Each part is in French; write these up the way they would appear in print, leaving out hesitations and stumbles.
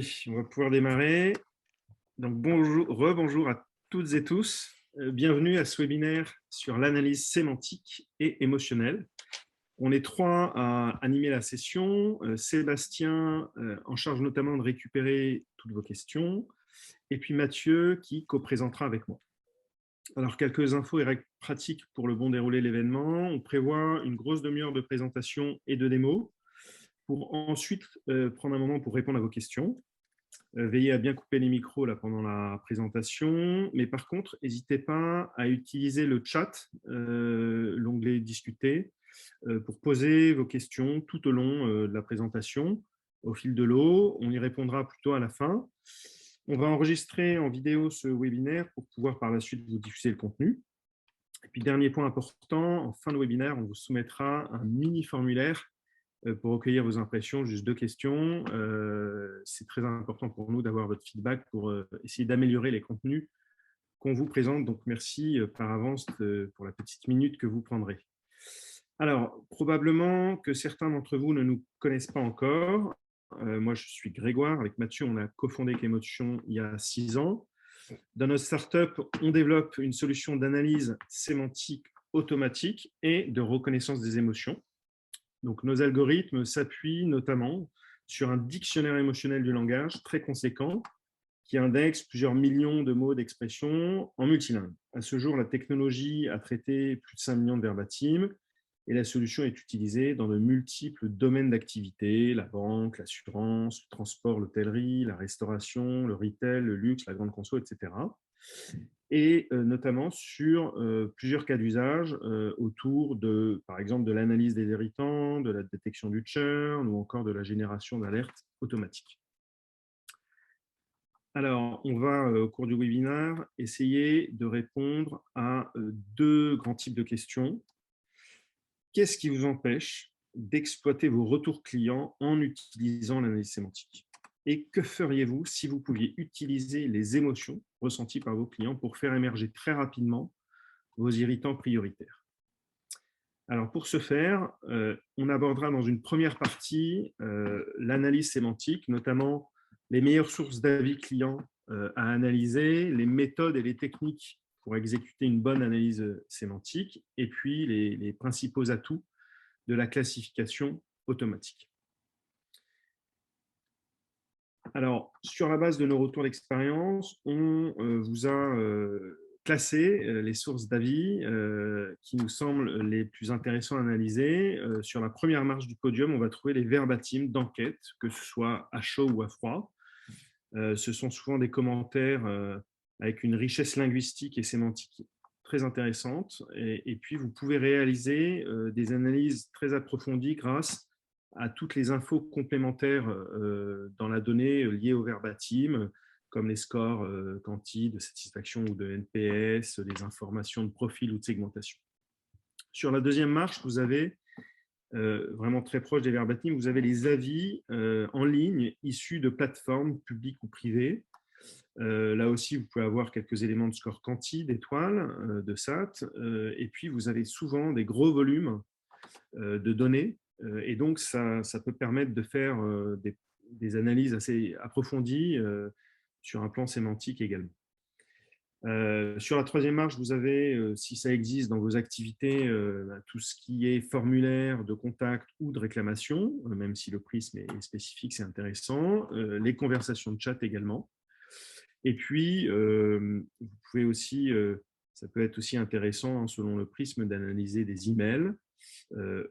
Allez, on va pouvoir démarrer. Donc bonjour, rebonjour à toutes et tous. Bienvenue à ce webinaire sur l'analyse sémantique et émotionnelle. On est trois à animer la session. Sébastien, en charge notamment de récupérer toutes vos questions, et puis Mathieu qui co-présentera avec moi. Alors, quelques infos et règles pratiques pour le bon déroulé de l'événement. On prévoit une grosse demi-heure de présentation et de démo pour ensuite prendre un moment pour répondre à vos questions. Veillez à bien couper les micros là, pendant la présentation, mais par contre, n'hésitez pas à utiliser le chat, l'onglet «Discuter», pour poser vos questions tout au long de la présentation, au fil de l'eau. On y répondra plutôt à la fin. On va enregistrer en vidéo ce webinaire pour pouvoir par la suite vous diffuser le contenu. Et puis, dernier point important, en fin de webinaire, on vous soumettra un mini formulaire pour recueillir vos impressions, juste 2 questions. C'est très important pour nous d'avoir votre feedback pour essayer d'améliorer les contenus qu'on vous présente. Donc, merci par avance pour la petite minute que vous prendrez. Alors, probablement que certains d'entre vous ne nous connaissent pas encore. Moi, je suis Grégoire. Avec Mathieu, on a cofondé Kémotion il y a 6 ans. Dans notre startup, on développe une solution d'analyse sémantique automatique et de reconnaissance des émotions. Donc, nos algorithmes s'appuient notamment sur un dictionnaire émotionnel du langage très conséquent qui indexe plusieurs millions de mots d'expression en multilingue. À ce jour, la technologie a traité plus de 5 millions de verbatims et la solution est utilisée dans de multiples domaines d'activité, la banque, l'assurance, le transport, l'hôtellerie, la restauration, le retail, le luxe, la grande conso, etc. Et notamment sur plusieurs cas d'usage autour de, par exemple, de l'analyse des irritants, de la détection du churn ou encore de la génération d'alertes automatiques. Alors, on va, au cours du webinaire, essayer de répondre à 2 grands types de questions. Qu'est-ce qui vous empêche d'exploiter vos retours clients en utilisant l'analyse sémantique? Et que feriez-vous si vous pouviez utiliser les émotions ressenties par vos clients pour faire émerger très rapidement vos irritants prioritaires? Alors, pour ce faire, on abordera dans une première partie l'analyse sémantique, notamment les meilleures sources d'avis clients à analyser, les méthodes et les techniques pour exécuter une bonne analyse sémantique, et puis les principaux atouts de la classification automatique. Alors, sur la base de nos retours d'expérience, on vous a classé les sources d'avis qui nous semblent les plus intéressants à analyser. Sur la première marche du podium, on va trouver les verbatims d'enquête, que ce soit à chaud ou à froid. Ce sont souvent des commentaires avec une richesse linguistique et sémantique très intéressante. Et puis, vous pouvez réaliser des analyses très approfondies grâce à toutes les infos complémentaires dans la donnée liée au verbatim, comme les scores quanti de satisfaction ou de NPS, les informations de profil ou de segmentation. Sur la deuxième marche, vous avez, vraiment très proche des verbatims, vous avez les avis en ligne issus de plateformes publiques ou privées. Là aussi, vous pouvez avoir quelques éléments de score quanti, d'étoiles, de SAT, et puis vous avez souvent des gros volumes de données. Et donc, ça peut permettre de faire des analyses assez approfondies sur un plan sémantique également. Sur la troisième marche, vous avez, si ça existe dans vos activités, tout ce qui est formulaire de contact ou de réclamation, même si le prisme est spécifique, c'est intéressant. Les conversations de chat également. Et puis, vous pouvez aussi, ça peut être aussi intéressant, selon le prisme, d'analyser des emails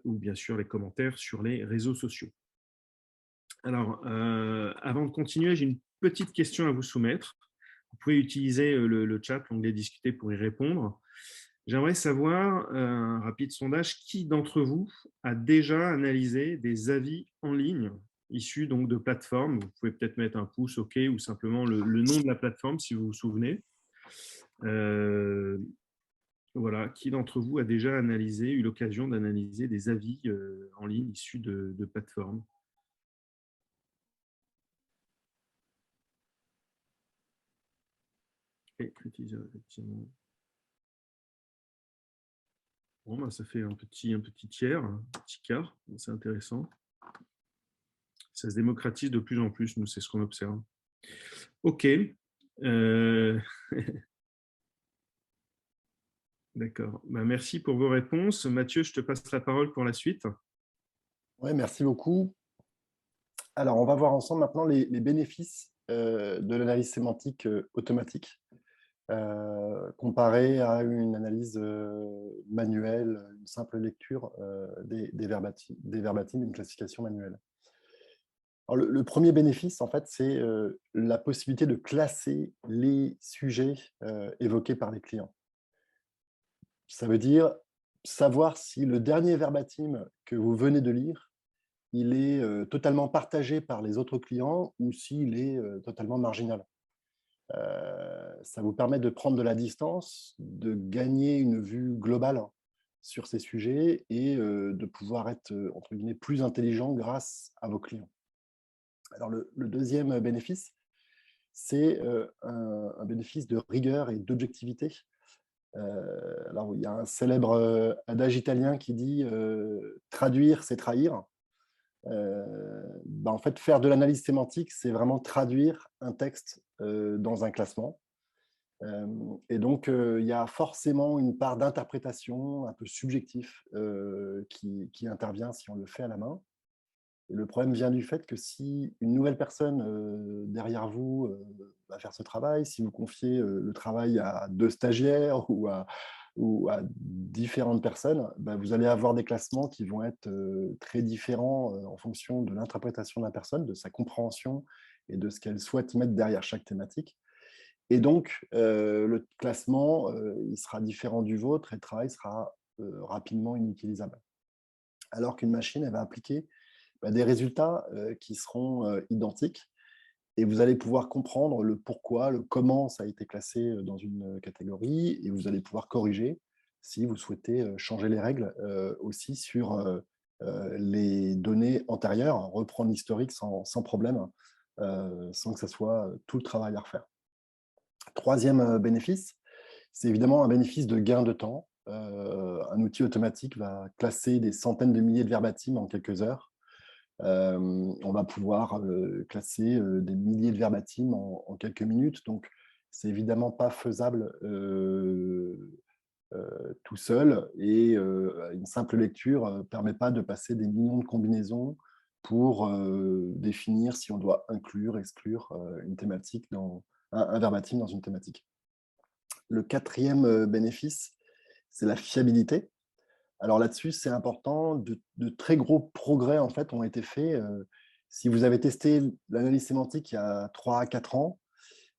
ou bien sûr les commentaires sur les réseaux sociaux. Alors, avant de continuer, j'ai une petite question à vous soumettre. Vous pouvez utiliser le chat, l'onglet «Discuter» pour y répondre. J'aimerais savoir, un rapide sondage, qui d'entre vous a déjà analysé des avis en ligne issus donc de plateformes? Vous pouvez peut-être mettre un pouce, OK, ou simplement le nom de la plateforme si vous vous souvenez. Voilà, qui d'entre vous a déjà analysé, eu l'occasion d'analyser des avis en ligne issus de plateformes? Et l'utilisateur, effectivement. Bon, bah, ça fait un petit tiers, un petit quart, c'est intéressant. Ça se démocratise de plus en plus, nous, c'est ce qu'on observe. OK. D'accord. Ben, merci pour vos réponses. Mathieu, je te passe la parole pour la suite. Ouais, merci beaucoup. Alors, on va voir ensemble maintenant les bénéfices de l'analyse sémantique automatique comparé à une analyse manuelle, une simple lecture des verbatims, une classification manuelle. Alors, le premier bénéfice, en fait, c'est la possibilité de classer les sujets évoqués par les clients. Ça veut dire savoir si le dernier verbatim que vous venez de lire, il est totalement partagé par les autres clients ou s'il est totalement marginal. Ça vous permet de prendre de la distance, de gagner une vue globale sur ces sujets et de pouvoir être, entre guillemets, plus intelligent grâce à vos clients. Alors, le deuxième bénéfice, c'est un bénéfice de rigueur et d'objectivité. Alors, il y a un célèbre adage italien qui dit traduire, c'est trahir. En fait, faire de l'analyse sémantique, c'est vraiment traduire un texte dans un classement. Et donc, il y a forcément une part d'interprétation un peu subjectif qui intervient si on le fait à la main. Et le problème vient du fait que si une nouvelle personne derrière vous va faire ce travail, si vous confiez le travail à 2 stagiaires ou à différentes personnes, vous allez avoir des classements qui vont être très différents en fonction de l'interprétation de la personne, de sa compréhension et de ce qu'elle souhaite mettre derrière chaque thématique. Et donc, le classement, il sera différent du vôtre et le travail sera rapidement inutilisable. Alors qu'une machine, elle va appliquer des résultats qui seront identiques et vous allez pouvoir comprendre le pourquoi, le comment ça a été classé dans une catégorie et vous allez pouvoir corriger si vous souhaitez changer les règles aussi sur les données antérieures, reprendre l'historique sans problème, sans que ça soit tout le travail à refaire. Troisième bénéfice, c'est évidemment un bénéfice de gain de temps. Un outil automatique va classer des centaines de milliers de verbatims en quelques heures. On va pouvoir classer des milliers de verbatims en quelques minutes. Donc, c'est évidemment pas faisable tout seul. Et une simple lecture ne permet pas de passer des millions de combinaisons pour définir si on doit inclure, exclure une thématique un verbatim dans une thématique. Le quatrième bénéfice, c'est la fiabilité. Alors là-dessus, c'est important, de très gros progrès en fait ont été faits. Si vous avez testé l'analyse sémantique il y a 3 à 4 ans,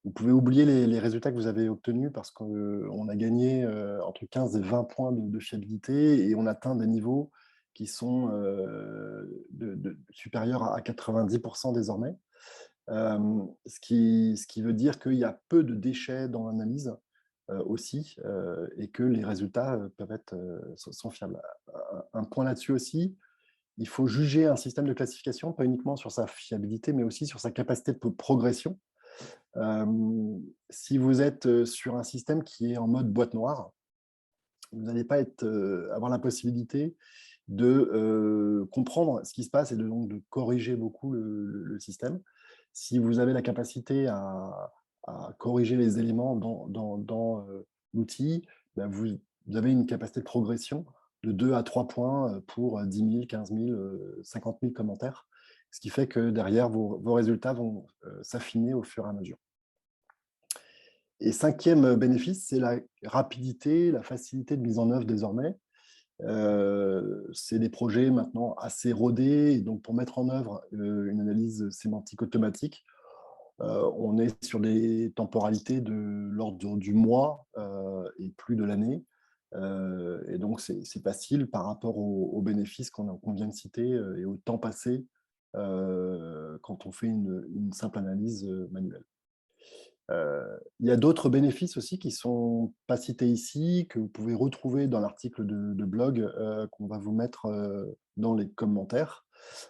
vous pouvez oublier les résultats que vous avez obtenus parce qu'on a gagné entre 15 et 20 points de fiabilité et on atteint des niveaux qui sont supérieurs à 90% désormais. Ce qui veut dire qu'il y a peu de déchets dans l'analyse aussi, et que les résultats peuvent être sont fiables. Un point là-dessus aussi, il faut juger un système de classification, pas uniquement sur sa fiabilité, mais aussi sur sa capacité de progression. Si vous êtes sur un système qui est en mode boîte noire, vous n'allez pas avoir la possibilité de comprendre ce qui se passe et donc de corriger beaucoup le système. Si vous avez la capacité à corriger les éléments dans l'outil, vous avez une capacité de progression de 2 à 3 points pour 10 000, 15 000, 50 000 commentaires, ce qui fait que derrière, vos résultats vont s'affiner au fur et à mesure. Et cinquième bénéfice, c'est la rapidité, la facilité de mise en œuvre désormais. C'est des projets maintenant assez rodés. Et donc, pour mettre en œuvre une analyse sémantique automatique, on est sur des temporalités de l'ordre du mois et plus de l'année. Et donc, c'est facile par rapport aux bénéfices qu'on vient de citer et au temps passé quand on fait une simple analyse manuelle. Il y a d'autres bénéfices aussi qui ne sont pas cités ici, que vous pouvez retrouver dans l'article de blog qu'on va vous mettre dans les commentaires.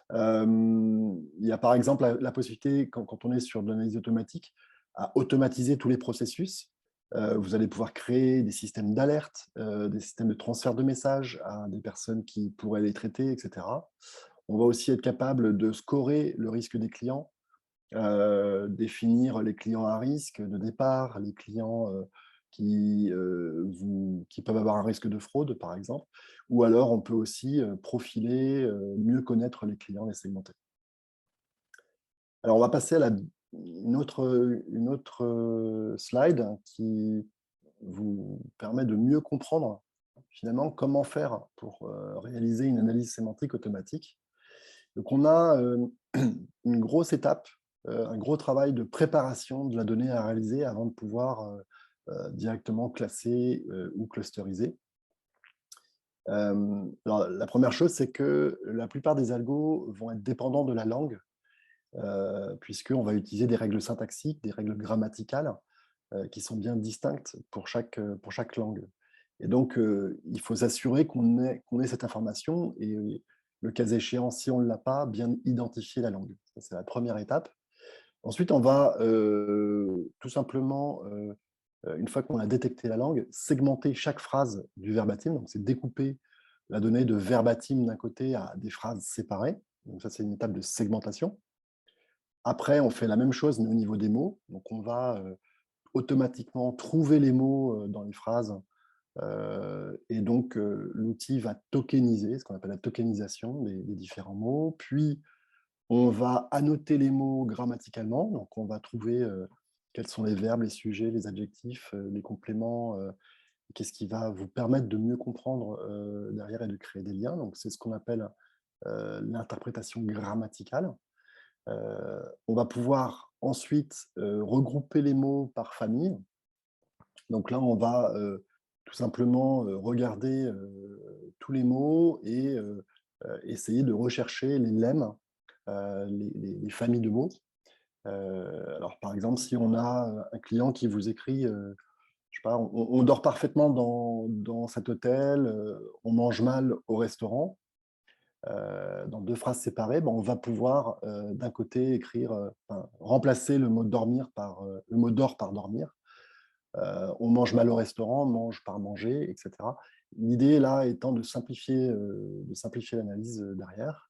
Il y a par exemple la possibilité, quand on est sur de l'analyse automatique, à automatiser tous les processus. Vous allez pouvoir créer des systèmes d'alerte, des systèmes de transfert de messages à des personnes qui pourraient les traiter, etc. On va aussi être capable de scorer le risque des clients, définir les clients à risque de départ, les clients qui peuvent avoir un risque de fraude, par exemple. Ou alors, on peut aussi profiler, mieux connaître les clients, les segmenter. Alors, on va passer à une autre slide qui vous permet de mieux comprendre finalement comment faire pour réaliser une analyse sémantique automatique. Donc, on a une grosse étape, un gros travail de préparation de la donnée à réaliser avant de pouvoir directement classer ou clusteriser. Alors, la première chose, c'est que la plupart des algos vont être dépendants de la langue, puisqu'on va utiliser des règles syntaxiques, des règles grammaticales qui sont bien distinctes pour chaque langue. Et donc, il faut s'assurer qu'on ait cette information et, le cas échéant, si on ne l'a pas, bien identifier la langue. Ça, c'est la première étape. Ensuite, on va tout simplement, une fois qu'on a détecté la langue, segmenter chaque phrase du verbatim. Donc, c'est découper la donnée de verbatim d'un côté à des phrases séparées. Donc, ça, c'est une étape de segmentation. Après, on fait la même chose, mais au niveau des mots. Donc, on va automatiquement trouver les mots dans les phrases. Et donc, l'outil va tokeniser, ce qu'on appelle la tokenisation des différents mots. Puis, on va annoter les mots grammaticalement. Donc, on va trouver quels sont les verbes, les sujets, les adjectifs, les compléments, qu'est-ce qui va vous permettre de mieux comprendre derrière et de créer des liens. Donc, c'est ce qu'on appelle l'interprétation grammaticale. On va pouvoir ensuite regrouper les mots par famille. Donc là, on va tout simplement regarder tous les mots et essayer de rechercher les lemmes, les familles de mots. Alors, par exemple, si on a un client qui vous écrit, je sais pas, on dort parfaitement dans cet hôtel, on mange mal au restaurant, dans deux phrases séparées, ben, on va pouvoir d'un côté écrire, remplacer le mot dormir par le mot dort par dormir. On mange mal au restaurant, mange par manger, etc. L'idée là étant de simplifier l'analyse derrière.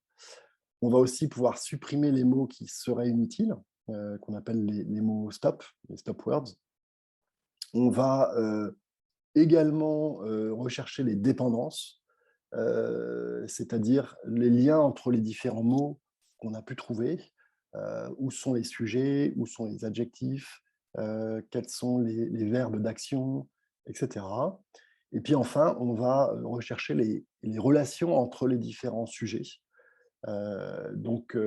On va aussi pouvoir supprimer les mots qui seraient inutiles, qu'on appelle les mots stop, les stop words. On va également rechercher les dépendances, c'est-à-dire les liens entre les différents mots qu'on a pu trouver, où sont les sujets, où sont les adjectifs, quels sont les verbes d'action, etc. Et puis enfin, on va rechercher les relations entre les différents sujets. Donc,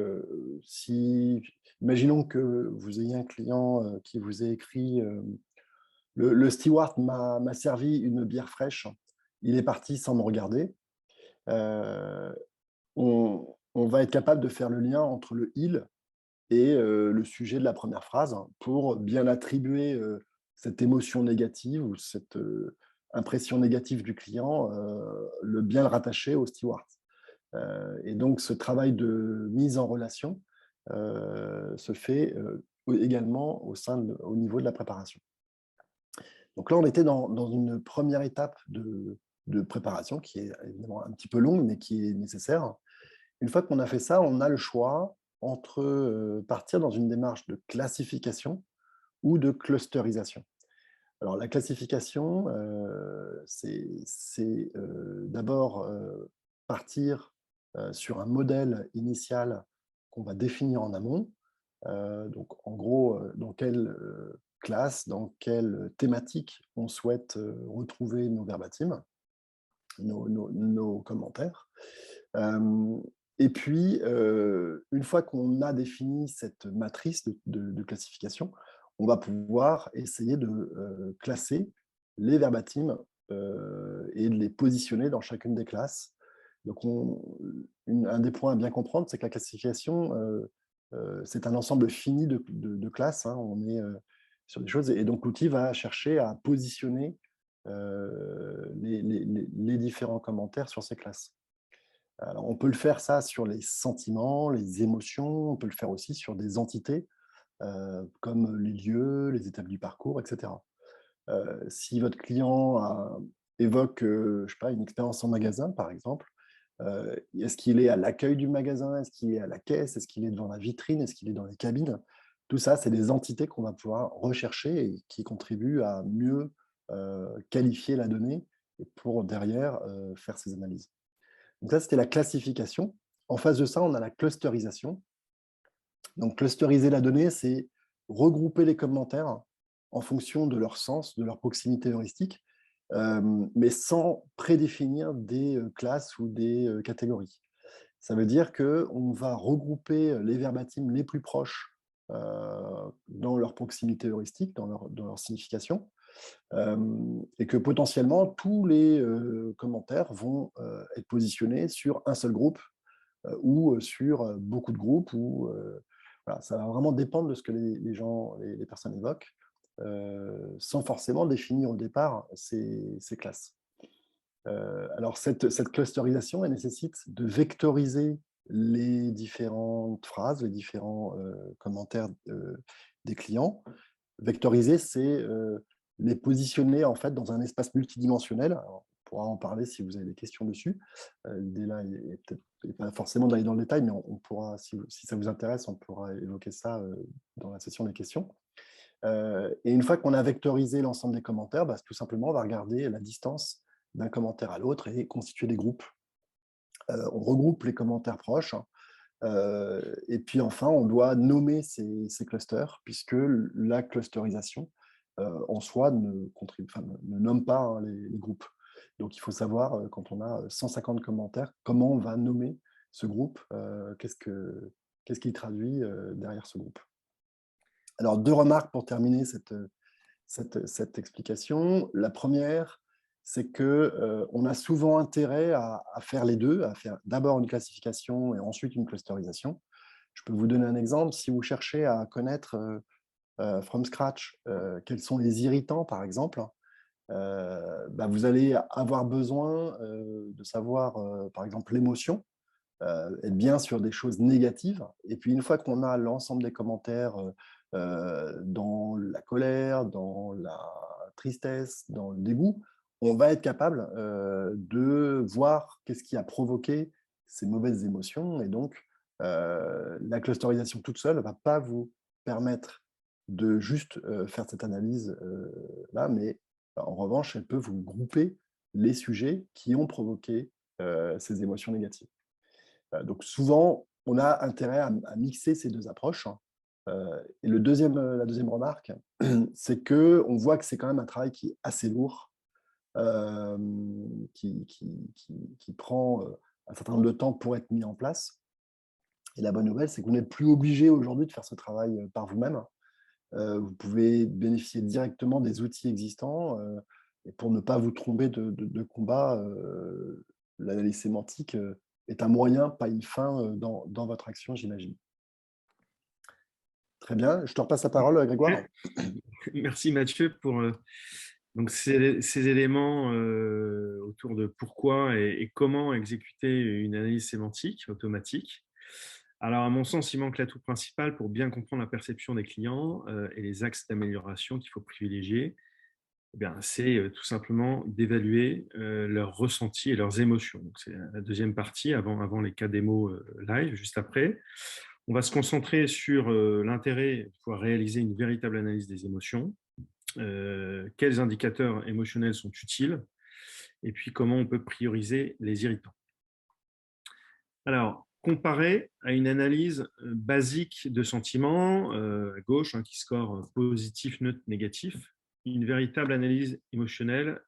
imaginons que vous ayez un client qui vous ait écrit le steward m'a servi une bière fraîche, il est parti sans me regarder. On va être capable de faire le lien entre le il et le sujet de la première phrase pour bien attribuer cette émotion négative ou cette impression négative du client, bien le rattacher au steward. Et donc, ce travail de mise en relation se fait également au niveau de la préparation. Donc là, on était dans une première étape de préparation qui est évidemment un petit peu longue, mais qui est nécessaire. Une fois qu'on a fait ça, on a le choix entre partir dans une démarche de classification ou de clusterisation. Alors, la classification, c'est d'abord partir sur un modèle initial qu'on va définir en amont. Donc, en gros, dans quelle classe, dans quelle thématique on souhaite retrouver nos verbatims, nos commentaires. Et puis, une fois qu'on a défini cette matrice de classification, on va pouvoir essayer de classer les verbatims et de les positionner dans chacune des classes. Donc, un des points à bien comprendre, c'est que la classification, c'est un ensemble fini de classes. Hein. On est sur des choses, et donc l'outil va chercher à positionner les différents commentaires sur ces classes. Alors, on peut le faire ça sur les sentiments, les émotions, on peut le faire aussi sur des entités comme les lieux, les étapes du parcours, etc. Si votre client évoque je sais pas, une expérience en magasin, par exemple, Est-ce qu'il est à l'accueil du magasin? Est-ce qu'il est à la caisse? Est-ce qu'il est devant la vitrine? Est-ce qu'il est dans les cabines? Tout ça, c'est des entités qu'on va pouvoir rechercher et qui contribuent à mieux qualifier la donnée et pour derrière faire ces analyses. Donc ça, c'était la classification. En face de ça, on a la clusterisation. Donc clusteriser la donnée, c'est regrouper les commentaires en fonction de leur sens, de leur proximité heuristique, mais sans prédéfinir des classes ou des catégories. Ça veut dire qu'on va regrouper les verbatims les plus proches dans leur proximité heuristique, dans leur signification, et que potentiellement tous les commentaires vont être positionnés sur un seul groupe ou sur beaucoup de groupes. Voilà, ça va vraiment dépendre de ce que les personnes évoquent, sans forcément définir au départ ces classes. Alors, cette clusterisation, elle nécessite de vectoriser les différentes phrases, les différents commentaires des clients. Vectoriser, c'est les positionner en fait dans un espace multidimensionnel. Alors, on pourra en parler si vous avez des questions dessus. L'idée là est peut-être pas forcément d'aller dans le détail, mais on pourra, si ça vous intéresse, on pourra évoquer ça dans la session des questions. Et une fois qu'on a vectorisé l'ensemble des commentaires, bah, tout simplement, on va regarder la distance d'un commentaire à l'autre et constituer des groupes. On regroupe les commentaires proches. Et puis enfin, on doit nommer ces clusters, puisque la clusterisation, en soi, ne nomme pas hein, les groupes. Donc, il faut savoir, quand on a 150 commentaires, comment on va nommer ce groupe, qu'est-ce qu'il traduit derrière ce groupe. Alors, 2 remarques pour terminer cette explication. La première, c'est qu'on a souvent intérêt à faire les deux, à faire d'abord une classification et ensuite une clusterisation. Je peux vous donner un exemple. Si vous cherchez à connaître from scratch quels sont les irritants, par exemple, bah, vous allez avoir besoin de savoir, par exemple, l'émotion, être bien sur des choses négatives. Et puis, une fois qu'on a l'ensemble des commentaires dans la colère, dans la tristesse, dans le dégoût, on va être capable de voir qu'est-ce qui a provoqué ces mauvaises émotions. Et donc, la clusterisation toute seule ne va pas vous permettre de juste faire cette analyse-là, mais en revanche, elle peut vous grouper les sujets qui ont provoqué ces émotions négatives. Donc souvent, on a intérêt à mixer ces deux approches. Et la deuxième remarque, c'est qu'on voit que c'est quand même un travail qui est assez lourd, qui prend un certain nombre de temps pour être mis en place. Et la bonne nouvelle, c'est que vous n'êtes plus obligé aujourd'hui de faire ce travail par vous-même. Vous pouvez bénéficier directement des outils existants. Et pour ne pas vous tromper de combat, l'analyse sémantique est un moyen, pas une fin dans votre action, j'imagine. Très bien. Je te repasse la parole, Grégoire. Merci Mathieu pour donc ces éléments autour de pourquoi et comment exécuter une analyse sémantique automatique. Alors, à mon sens, il manque l'atout principal pour bien comprendre la perception des clients et les axes d'amélioration qu'il faut privilégier. Eh bien, c'est tout simplement d'évaluer leurs ressentis et leurs émotions. Donc, c'est la deuxième partie, avant les cas démo live, juste après. On va se concentrer sur l'intérêt de pouvoir réaliser une véritable analyse des émotions, quels indicateurs émotionnels sont utiles, et puis comment on peut prioriser les irritants. Alors, comparé à une analyse basique de sentiments, à gauche, qui score positif, neutre, négatif, une véritable analyse émotionnelle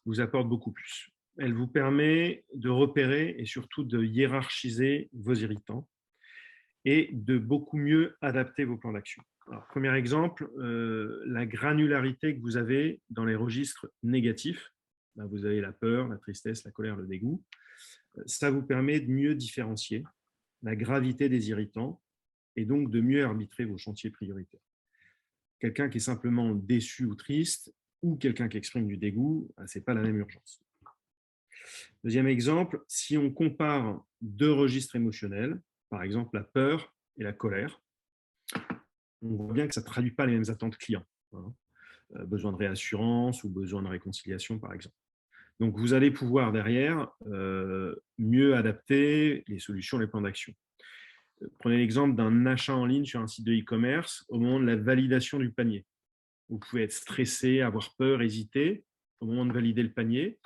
vous apporte beaucoup plus. Elle vous permet de repérer et surtout de hiérarchiser vos irritants et de beaucoup mieux adapter vos plans d'action. Alors, premier exemple, la granularité que vous avez dans les registres négatifs. Là, vous avez la peur, la tristesse, la colère, le dégoût. Ça vous permet de mieux différencier la gravité des irritants et donc de mieux arbitrer vos chantiers prioritaires. Quelqu'un qui est simplement déçu ou triste ou quelqu'un qui exprime du dégoût, ce n'est pas la même urgence. Deuxième exemple, si on compare deux registres émotionnels, par exemple la peur et la colère, on voit bien que ça ne traduit pas les mêmes attentes clients. Besoin de réassurance ou besoin de réconciliation, par exemple. Donc, vous allez pouvoir derrière mieux adapter les solutions, les plans d'action. Prenez l'exemple d'un achat en ligne sur un site de e-commerce au moment de la validation du panier. Vous pouvez être stressé, avoir peur, hésiter au moment de valider le panier.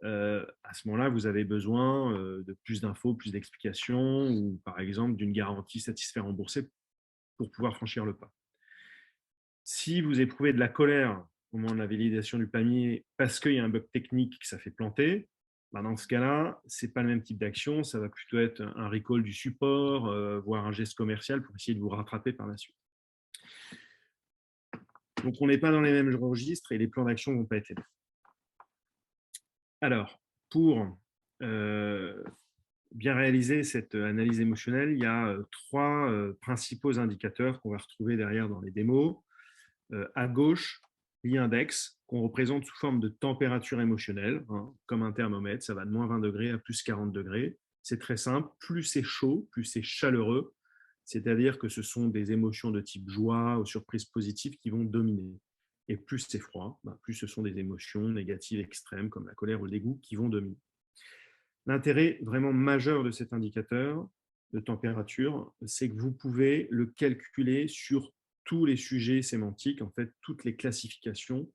À ce moment-là, vous avez besoin de plus d'infos, plus d'explications ou par exemple d'une garantie satisfait remboursée pour pouvoir franchir le pas. Si vous éprouvez de la colère au moment de la validation du panier parce qu'il y a un bug technique qui ça fait planter, ben dans ce cas-là, ce n'est pas le même type d'action, ça va plutôt être un recall du support, voire un geste commercial pour essayer de vous rattraper par la suite. Donc, on n'est pas dans les mêmes registres et les plans d'action ne vont pas être les mêmes. Alors, pour bien réaliser cette analyse émotionnelle, il y a 3 principaux indicateurs qu'on va retrouver derrière dans les démos. À gauche, l'index qu'on représente sous forme de température émotionnelle, hein, comme un thermomètre, ça va de moins 20 degrés à plus 40 degrés. C'est très simple, plus c'est chaud, plus c'est chaleureux, c'est-à-dire que ce sont des émotions de type joie ou surprise positive qui vont dominer. Et plus c'est froid, plus ce sont des émotions négatives extrêmes comme la colère ou le dégoût qui vont dominer. L'intérêt vraiment majeur de cet indicateur de température, c'est que vous pouvez le calculer sur tous les sujets sémantiques, en fait, toutes les classifications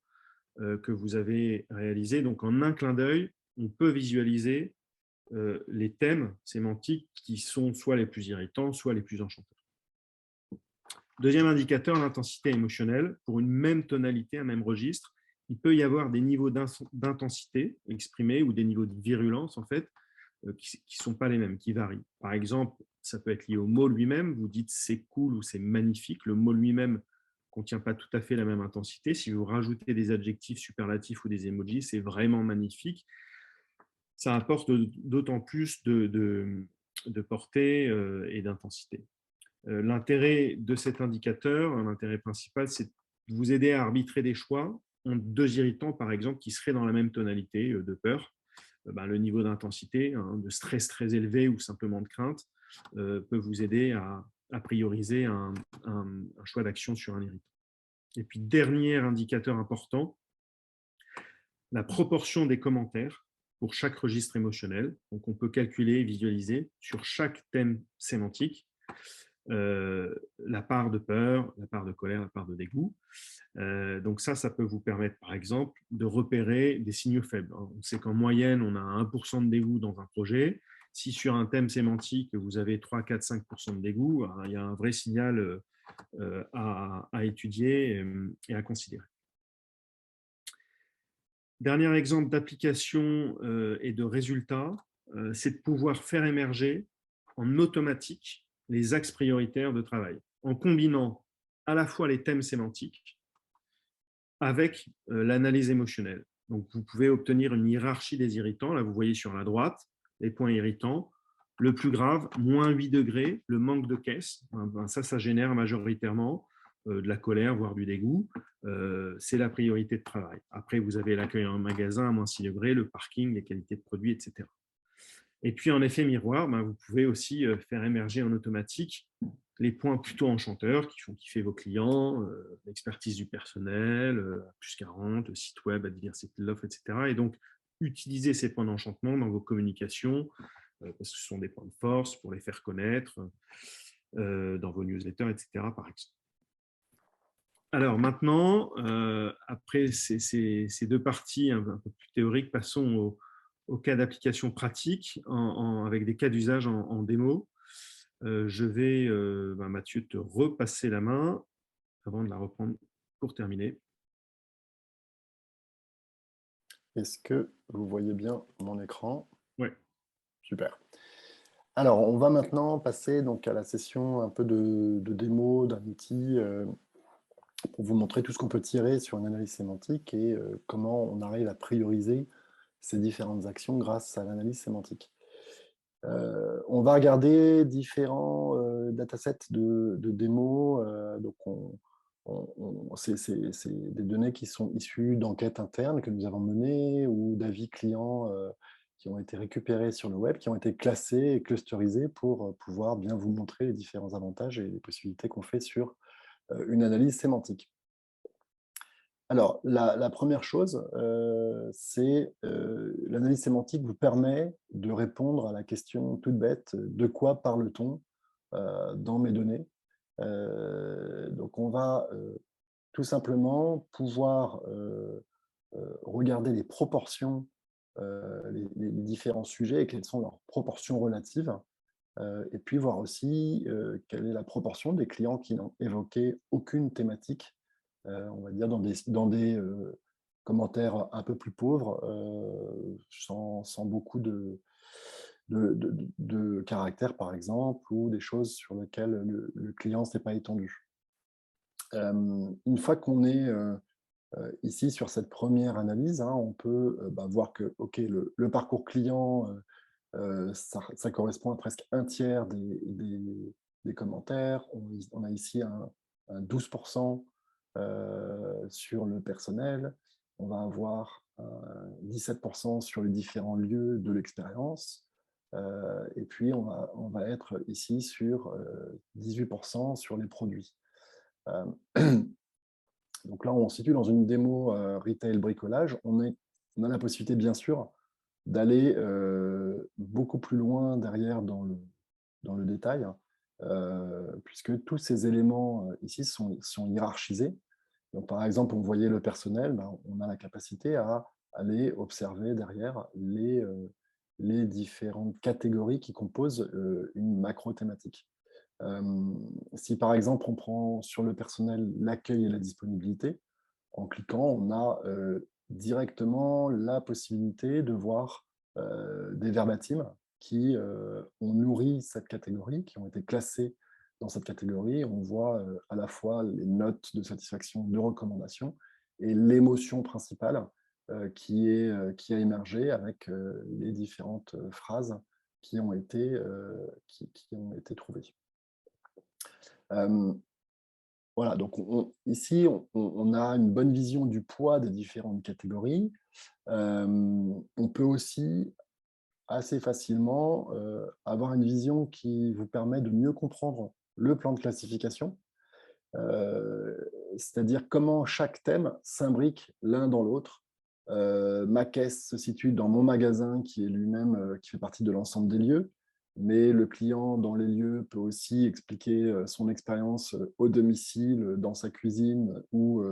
que vous avez réalisées. Donc, en un clin d'œil, on peut visualiser les thèmes sémantiques qui sont soit les plus irritants, soit les plus enchanteurs. Deuxième indicateur, l'intensité émotionnelle. Pour une même tonalité, un même registre, il peut y avoir des niveaux d'intensité exprimés ou des niveaux de virulence, en fait, qui ne sont pas les mêmes, qui varient. Par exemple, ça peut être lié au mot lui-même. Vous dites c'est cool ou c'est magnifique. Le mot lui-même ne contient pas tout à fait la même intensité. Si vous rajoutez des adjectifs superlatifs ou des emojis, c'est vraiment magnifique. Ça apporte d'autant plus de portée et d'intensité. L'intérêt de cet indicateur, l'intérêt principal, c'est de vous aider à arbitrer des choix entre 2 irritants, par exemple, qui seraient dans la même tonalité de peur. Le niveau d'intensité, de stress très élevé ou simplement de crainte, peut vous aider à prioriser un choix d'action sur un irritant. Et puis, dernier indicateur important, la proportion des commentaires pour chaque registre émotionnel. Donc, on peut calculer et visualiser sur chaque thème sémantique la part de peur, la part de colère, la part de dégoût. Donc ça peut vous permettre, par exemple, de repérer des signaux faibles. On sait qu'en moyenne, on a 1% de dégoût dans un projet. Si sur un thème sémantique, vous avez 3, 4, 5% de dégoût, il y a un vrai signal à étudier et à considérer. Dernier exemple d'application et de résultat, c'est de pouvoir faire émerger en automatique les axes prioritaires de travail, en combinant à la fois les thèmes sémantiques avec l'analyse émotionnelle. Donc, vous pouvez obtenir une hiérarchie des irritants. Là, vous voyez sur la droite les points irritants. Le plus grave, moins 8 degrés, le manque de caisse. Ça génère majoritairement de la colère, voire du dégoût. C'est la priorité de travail. Après, vous avez l'accueil en magasin à moins 6 degrés, le parking, les qualités de produits, etc. Et puis, en effet miroir, vous pouvez aussi faire émerger en automatique les points plutôt enchanteurs qui font kiffer vos clients, l'expertise du personnel, plus 40, site web, diversité de l'offre, etc. Et donc, utiliser ces points d'enchantement dans vos communications, parce que ce sont des points de force pour les faire connaître dans vos newsletters, etc. par exemple. Alors maintenant, après ces 2 parties un peu plus théoriques, passons au cas d'application pratique avec des cas d'usage en démo. Je vais, Mathieu, te repasser la main avant de la reprendre pour terminer. Est-ce que vous voyez bien mon écran? Oui. Super. Alors, on va maintenant passer donc à la session un peu de démo d'un outil pour vous montrer tout ce qu'on peut tirer sur une analyse sémantique et comment on arrive à prioriser ces différentes actions grâce à l'analyse sémantique. On va regarder différents datasets de démo. Donc, c'est des données qui sont issues d'enquêtes internes que nous avons menées ou d'avis clients qui ont été récupérés sur le web, qui ont été classés et clusterisés pour pouvoir bien vous montrer les différents avantages et les possibilités qu'on fait sur une analyse sémantique. Alors, la première chose, l'analyse sémantique vous permet de répondre à la question toute bête, de quoi parle-t-on dans mes données. Donc, on va tout simplement pouvoir regarder les proportions, les différents sujets et quelles sont leurs proportions relatives, et puis voir aussi quelle est la proportion des clients qui n'ont évoqué aucune thématique, on va dire dans des commentaires un peu plus pauvres, sans beaucoup de caractères, par exemple, ou des choses sur lesquelles le client ne s'est pas étendu. Une fois qu'on est ici sur cette première analyse, hein, on peut voir que le parcours client, ça correspond à presque un tiers des commentaires. On a ici un 12% sur le personnel. On va avoir 17% sur les différents lieux de l'expérience. Et puis, on va être ici sur 18% sur les produits. Donc là, on se situe dans une démo retail bricolage. On a la possibilité, bien sûr, d'aller beaucoup plus loin derrière dans le détail, puisque tous ces éléments ici sont hiérarchisés. Donc, par exemple, on voyait le personnel, on a la capacité à aller observer derrière les différentes catégories qui composent une macro-thématique. Si par exemple on prend sur le personnel l'accueil et la disponibilité, en cliquant, on a directement la possibilité de voir des verbatims qui ont nourri cette catégorie, qui ont été classés dans cette catégorie. On voit à la fois les notes de satisfaction, de recommandation et l'émotion principale qui a émergé avec les différentes phrases qui ont été trouvées. Voilà, donc ici, on a une bonne vision du poids des différentes catégories. On peut aussi assez facilement avoir une vision qui vous permet de mieux comprendre le plan de classification, c'est-à-dire comment chaque thème s'imbrique l'un dans l'autre. Ma caisse se situe dans mon magasin qui est lui-même, qui fait partie de l'ensemble des lieux, mais le client dans les lieux peut aussi expliquer son expérience au domicile, dans sa cuisine ou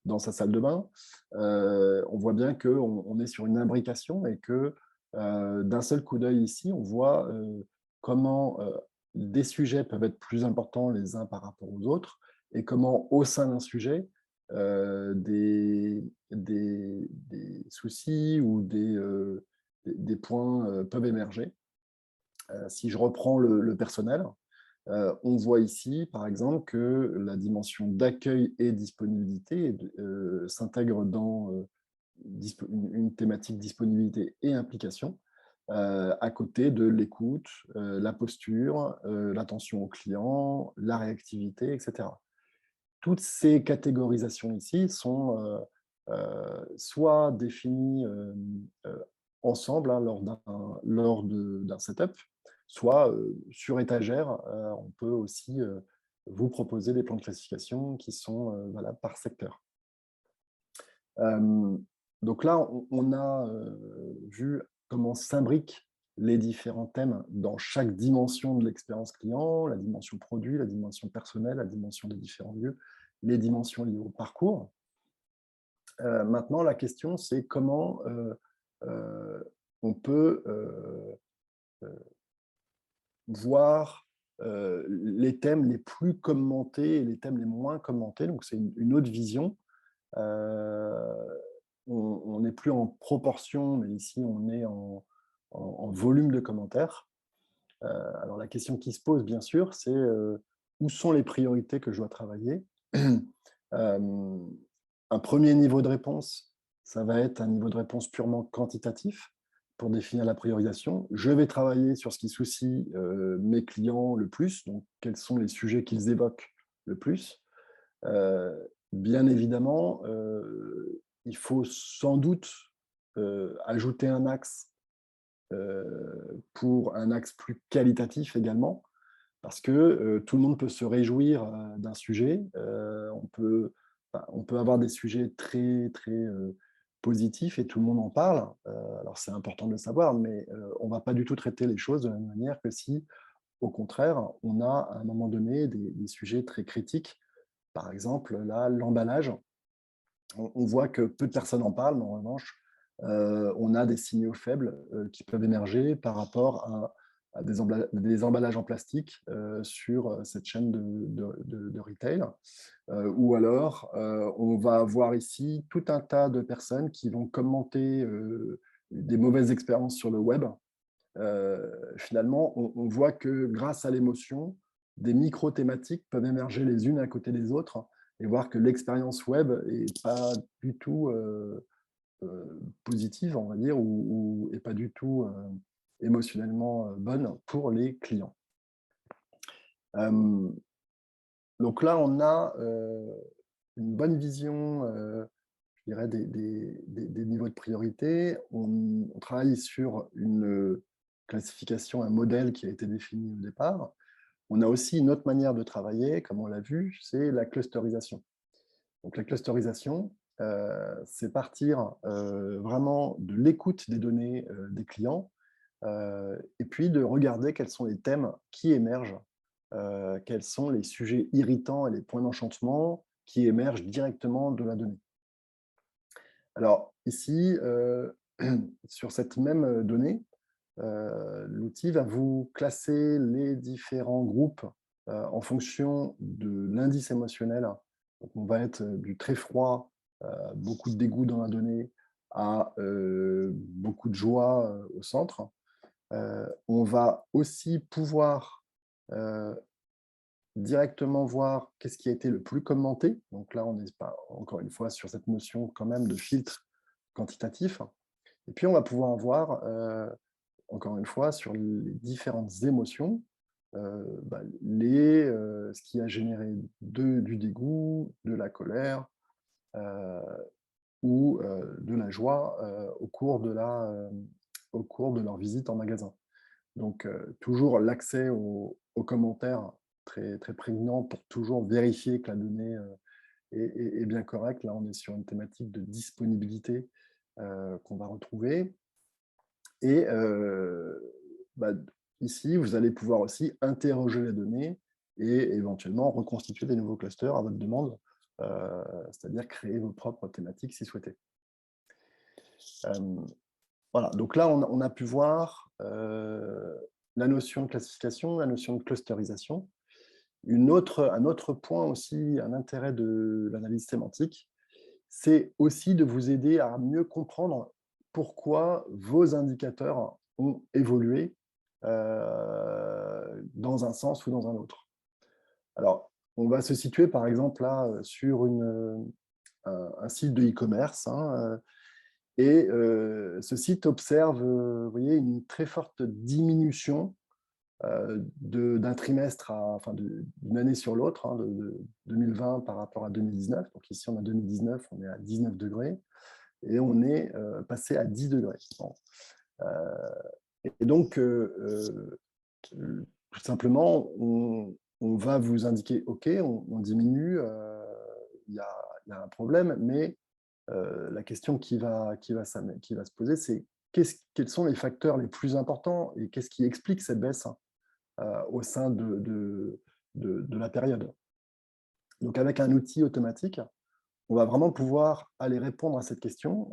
dans sa salle de bain. On voit bien qu'on est sur une imbrication et que d'un seul coup d'œil ici, on voit comment des sujets peuvent être plus importants les uns par rapport aux autres et comment au sein d'un sujet, des soucis ou des points peuvent émerger. Si je reprends le personnel, on voit ici, par exemple, que la dimension d'accueil et disponibilité s'intègre dans une thématique disponibilité et implication, à côté de l'écoute, la posture, l'attention au client, la réactivité, etc. Toutes ces catégorisations ici sont soit définies ensemble lors d'un setup, soit sur étagère. On peut aussi vous proposer des plans de classification qui sont valables par secteur. Donc là, on a vu comment s'imbriquent les différents thèmes dans chaque dimension de l'expérience client, la dimension produit, la dimension personnelle, la dimension des différents lieux, les dimensions liées au parcours. Maintenant, la question, c'est comment on peut voir les thèmes les plus commentés et les thèmes les moins commentés. Donc, c'est une autre vision. On n'est plus en proportion, mais ici, on est en volume de commentaires. Alors, la question qui se pose, bien sûr, c'est où sont les priorités que je dois travailler. Un premier niveau de réponse, ça va être un niveau de réponse purement quantitatif pour définir la priorisation. Je vais travailler sur ce qui soucie mes clients le plus, donc quels sont les sujets qu'ils évoquent le plus. Bien évidemment, il faut sans doute ajouter un axe pour un axe plus qualitatif également, parce que tout le monde peut se réjouir d'un sujet. On peut avoir des sujets très positif et tout le monde en parle. Alors, c'est important de le savoir, mais on ne va pas du tout traiter les choses de la même manière que si, au contraire, on a à un moment donné des sujets très critiques. Par exemple, là, l'emballage, on voit que peu de personnes en parlent, mais en revanche, on a des signaux faibles qui peuvent émerger par rapport à des emballages en plastique sur cette chaîne de retail. Ou alors, on va avoir ici tout un tas de personnes qui vont commenter des mauvaises expériences sur le web. Finalement, on voit que grâce à l'émotion, des micro-thématiques peuvent émerger les unes à côté des autres et voir que l'expérience web n'est pas du tout positive, on va dire, ou est pas du tout émotionnellement bonne pour les clients. Donc là, on a une bonne vision, je dirais, des niveaux de priorité. On travaille sur une classification, un modèle qui a été défini au départ. On a aussi une autre manière de travailler, comme on l'a vu, c'est la clusterisation. Donc la clusterisation, c'est partir vraiment de l'écoute des données des clients et puis de regarder quels sont les thèmes qui émergent, quels sont les sujets irritants et les points d'enchantement qui émergent directement de la donnée. Alors ici, sur cette même donnée, l'outil va vous classer les différents groupes en fonction de l'indice émotionnel. Donc, on va être du très froid, beaucoup de dégoût dans la donnée, à beaucoup de joie au centre. On va aussi pouvoir directement voir qu'est-ce qui a été le plus commenté. Donc là, on n'est pas, encore une fois, sur cette notion quand même de filtre quantitatif. Et puis, on va pouvoir voir encore une fois, sur les différentes émotions, ce qui a généré du dégoût, de la colère ou de la joie au cours de leur visite en magasin. Donc, toujours l'accès aux commentaires très, très prégnant pour toujours vérifier que la donnée est bien correcte. Là, on est sur une thématique de disponibilité qu'on va retrouver. Et ici, vous allez pouvoir aussi interroger les données et éventuellement reconstituer des nouveaux clusters à votre demande, c'est-à-dire créer vos propres thématiques si souhaité. Voilà, donc là, on a pu voir la notion de classification, la notion de clusterisation. Un autre point aussi, un intérêt de l'analyse sémantique, c'est aussi de vous aider à mieux comprendre pourquoi vos indicateurs ont évolué dans un sens ou dans un autre. Alors, on va se situer par exemple là sur un site de e-commerce et ce site observe vous voyez, une très forte diminution d'un trimestre, d'une année sur l'autre, de 2020 par rapport à 2019. Donc ici, on a 2019, on est à 19 degrés et on est passé à 10 degrés. Bon. Et donc, tout simplement, on va vous indiquer, OK, on diminue, il y a un problème, mais la question qui va se poser, c'est quels sont les facteurs les plus importants et qu'est-ce qui explique cette baisse au sein de la période. Donc, avec un outil automatique, on va vraiment pouvoir aller répondre à cette question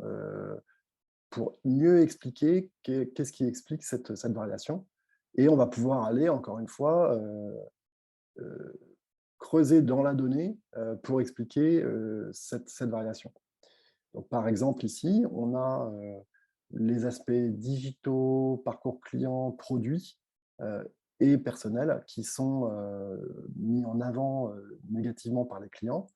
pour mieux expliquer qu'est-ce qui explique cette variation. Et on va pouvoir aller, encore une fois, creuser dans la donnée pour expliquer cette variation. Donc, par exemple, ici, on a les aspects digitaux, parcours client, produits et personnels qui sont mis en avant négativement par les clients.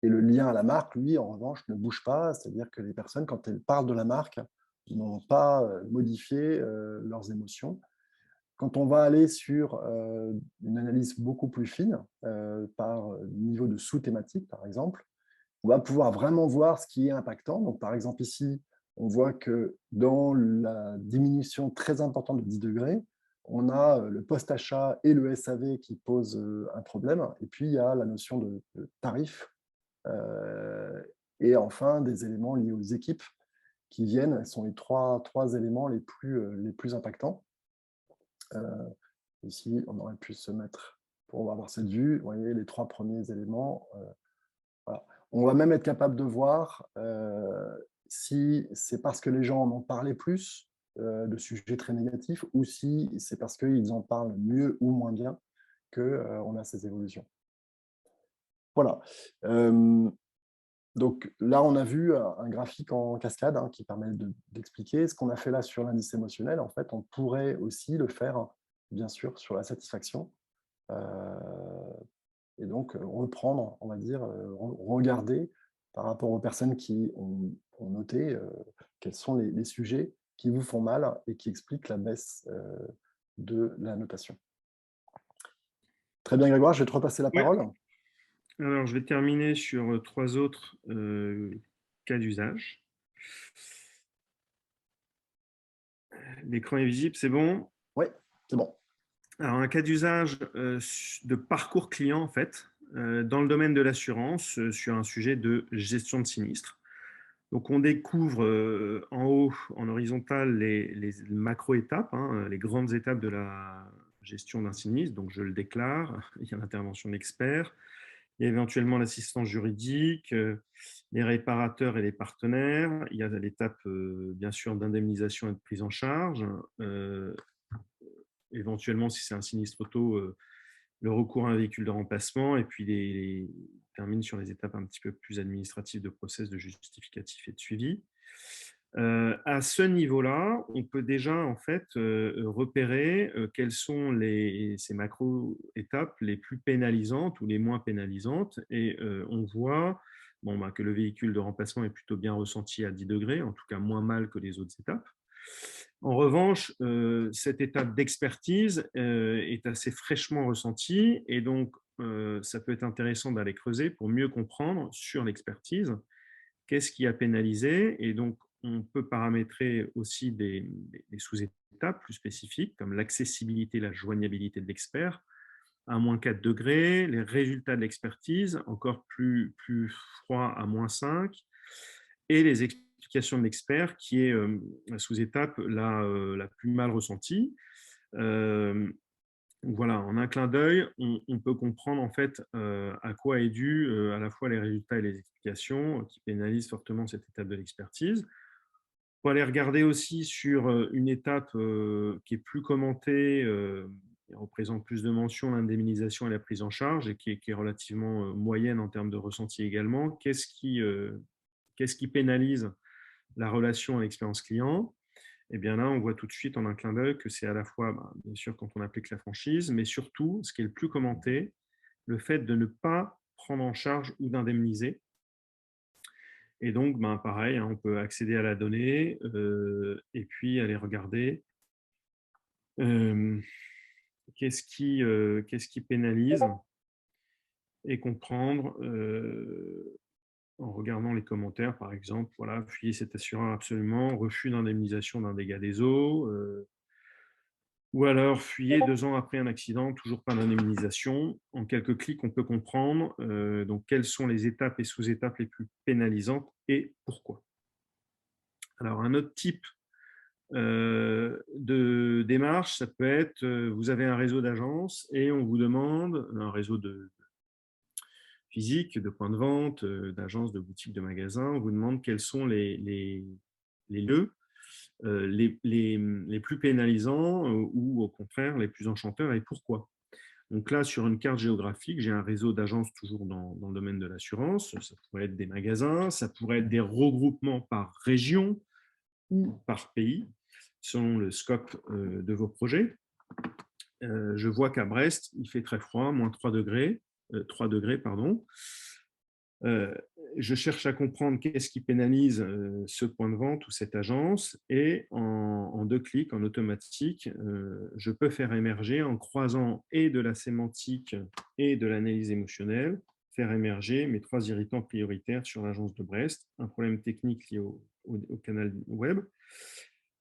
Et le lien à la marque, lui, en revanche, ne bouge pas. C'est-à-dire que les personnes, quand elles parlent de la marque, n'ont pas modifié leurs émotions. Quand on va aller sur une analyse beaucoup plus fine, par niveau de sous-thématique, par exemple, on va pouvoir vraiment voir ce qui est impactant. Donc, par exemple, ici, on voit que dans la diminution très importante de 10 degrés, on a le post-achat et le SAV qui posent un problème. Et puis, il y a la notion de tarif et enfin des éléments liés aux équipes qui viennent sont les trois éléments les plus impactants. Ici, on aurait pu se mettre pour avoir cette vue. Vous voyez, les 3 premiers éléments. Voilà. On va même être capable de voir si c'est parce que les gens en ont parlé plus de sujets très négatifs ou si c'est parce qu'ils en parlent mieux ou moins bien qu'on a ces évolutions. Voilà. Donc là, on a vu un graphique en cascade qui permet d'expliquer ce qu'on a fait là sur l'indice émotionnel. En fait, on pourrait aussi le faire, bien sûr, sur la satisfaction. Et donc, reprendre, on va dire, regarder par rapport aux personnes qui ont noté quels sont les sujets qui vous font mal et qui expliquent la baisse de la notation. Très bien, Grégoire, je vais te repasser la Ouais. parole. Alors, je vais terminer sur 3 autres cas d'usage. L'écran est visible, c'est bon? Oui, c'est bon. Alors, un cas d'usage de parcours client, en fait, dans le domaine de l'assurance, sur un sujet de gestion de sinistre. Donc, on découvre en haut, en horizontal, les macro-étapes, les grandes étapes de la gestion d'un sinistre. Donc, je le déclare, il y a l'intervention de l'expert, il y a éventuellement l'assistance juridique, les réparateurs et les partenaires. Il y a l'étape, bien sûr, d'indemnisation et de prise en charge. Éventuellement, si c'est un sinistre auto, le recours à un véhicule de remplacement. Et puis, il termine sur les étapes un petit peu plus administratives de process, de justificatif et de suivi. À ce niveau-là, on peut déjà en fait repérer quelles sont ces macro-étapes les plus pénalisantes ou les moins pénalisantes. Et on voit que le véhicule de remplacement est plutôt bien ressenti à 10 degrés, en tout cas moins mal que les autres étapes. En revanche, cette étape d'expertise est assez fraîchement ressentie et donc ça peut être intéressant d'aller creuser pour mieux comprendre sur l'expertise qu'est-ce qui a pénalisé. Et donc, on peut paramétrer aussi des sous-étapes plus spécifiques comme l'accessibilité, la joignabilité de l'expert à moins 4 degrés, les résultats de l'expertise encore plus froid à moins 5 et les explications de l'expert qui est la sous-étape la plus mal ressentie. Voilà, en un clin d'œil, on peut comprendre en fait à quoi est dû à la fois les résultats et les explications qui pénalisent fortement cette étape de l'expertise. On peut aller regarder aussi sur une étape qui est plus commentée, qui représente plus de mentions, l'indemnisation et la prise en charge, et qui est relativement moyenne en termes de ressenti également. Qu'est-ce qui pénalise la relation à l'expérience client? Et bien là, on voit tout de suite en un clin d'œil que c'est à la fois, bien sûr, quand on applique la franchise, mais surtout, ce qui est le plus commenté, le fait de ne pas prendre en charge ou d'indemniser. Et donc, pareil, on peut accéder à la donnée et puis aller regarder qu'est-ce qui pénalise et comprendre en regardant les commentaires, par exemple, voilà, fuyez cet assureur absolument, refus d'indemnisation d'un dégât des eaux, ou alors fuyez 2 ans après un accident, toujours pas d'indemnisation. En quelques clics, on peut comprendre donc quelles sont les étapes et sous-étapes les plus pénalisantes et pourquoi. Alors, un autre type de démarche, ça peut être, vous avez un réseau d'agences et on vous demande, un réseau physique, de points de vente, d'agences, de boutiques, de magasins, on vous demande quels sont les lieux les plus pénalisants ou au contraire les plus enchanteurs et pourquoi. Donc là, sur une carte géographique, j'ai un réseau d'agences toujours dans le domaine de l'assurance. Ça pourrait être des magasins, ça pourrait être des regroupements par région ou par pays, selon le scope de vos projets. Je vois qu'à Brest, il fait très froid, moins 3 degrés. 3 degrés, pardon. Je cherche à comprendre qu'est-ce qui pénalise ce point de vente ou cette agence et en 2 clics, en automatique, je peux faire émerger en croisant et de la sémantique et de l'analyse émotionnelle, faire émerger mes 3 irritants prioritaires sur l'agence de Brest, un problème technique lié au canal web,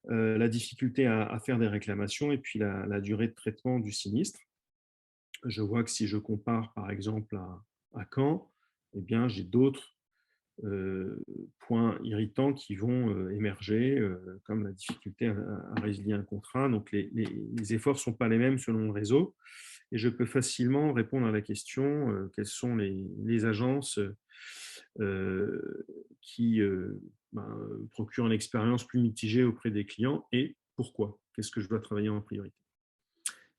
la difficulté à faire des réclamations et puis la durée de traitement du sinistre. Je vois que si je compare par exemple à Caen, eh bien, j'ai d'autres points irritants qui vont émerger, comme la difficulté à résilier un contrat. Donc, les efforts ne sont pas les mêmes selon le réseau. Et je peux facilement répondre à la question quelles sont les agences qui procurent une expérience plus mitigée auprès des clients et pourquoi. Qu'est-ce que je dois travailler en priorité.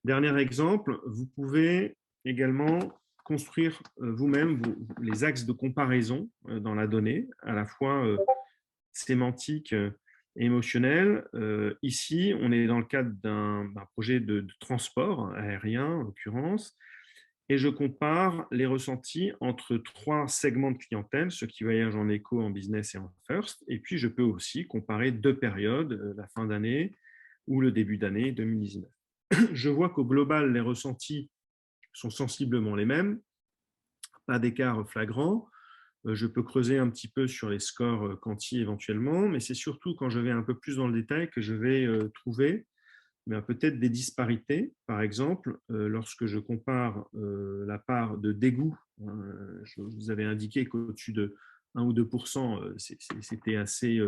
Dernier exemple, vous pouvez également construire vous-même les axes de comparaison dans la donnée, à la fois sémantique et émotionnelle. Ici, on est dans le cadre d'un projet de transport aérien, en l'occurrence, et je compare les ressentis entre 3 segments de clientèle, ceux qui voyagent en éco, en business et en first, et puis je peux aussi comparer 2 périodes, la fin d'année ou le début d'année 2019. Je vois qu'au global, les ressentis sont sensiblement les mêmes, pas d'écart flagrant. Je peux creuser un petit peu sur les scores quanti éventuellement, mais c'est surtout quand je vais un peu plus dans le détail que je vais trouver peut-être des disparités. Par exemple, lorsque je compare la part de dégoût, je vous avais indiqué qu'au-dessus de 1 ou 2%, c'était assez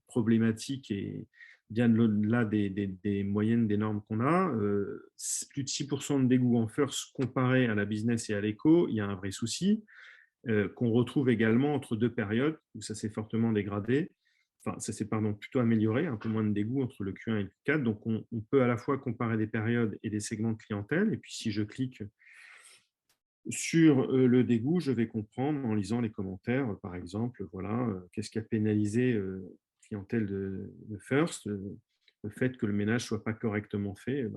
problématique et bien au-delà des moyennes des normes qu'on a. Plus de 6% de dégoût en first comparé à la business et à l'éco, il y a un vrai souci qu'on retrouve également entre 2 périodes où ça s'est fortement dégradé. Enfin, ça s'est plutôt amélioré, un peu moins de dégoût entre le Q1 et le Q4. Donc, on peut à la fois comparer des périodes et des segments de clientèle. Et puis, si je clique sur le dégoût, je vais comprendre en lisant les commentaires, par exemple, voilà, qu'est-ce qui a pénalisé clientèle de First, le fait que le ménage ne soit pas correctement fait,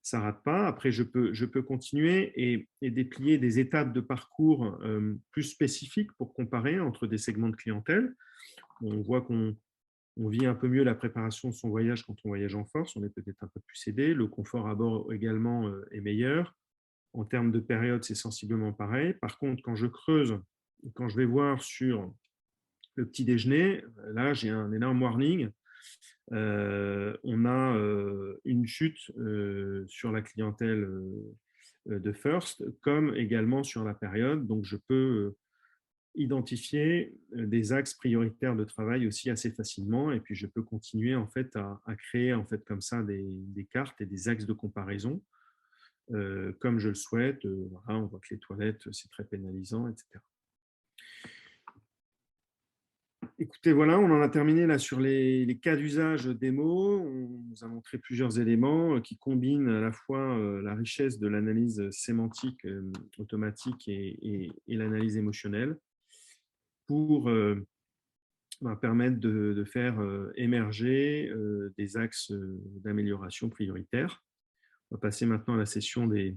ça rate pas. Après, je peux continuer et déplier des étapes de parcours plus spécifiques pour comparer entre des segments de clientèle. On voit qu'on vit un peu mieux la préparation de son voyage quand on voyage en force, on est peut-être un peu plus aidé, le confort à bord également est meilleur. En termes de période, c'est sensiblement pareil. Par contre, quand je creuse, quand je vais voir sur le petit déjeuner, là, j'ai un énorme warning. On a une chute sur la clientèle de First, comme également sur la période. Donc, je peux identifier des axes prioritaires de travail aussi assez facilement. Et puis, je peux continuer en fait à créer en fait comme ça des cartes et des axes de comparaison comme je le souhaite. Voilà, on voit que les toilettes, c'est très pénalisant, etc. Écoutez, voilà, on en a terminé là sur les cas d'usage des mots. On nous a montré plusieurs éléments qui combinent à la fois la richesse de l'analyse sémantique automatique et l'analyse émotionnelle pour permettre de faire émerger des axes d'amélioration prioritaires. On va passer maintenant à la session des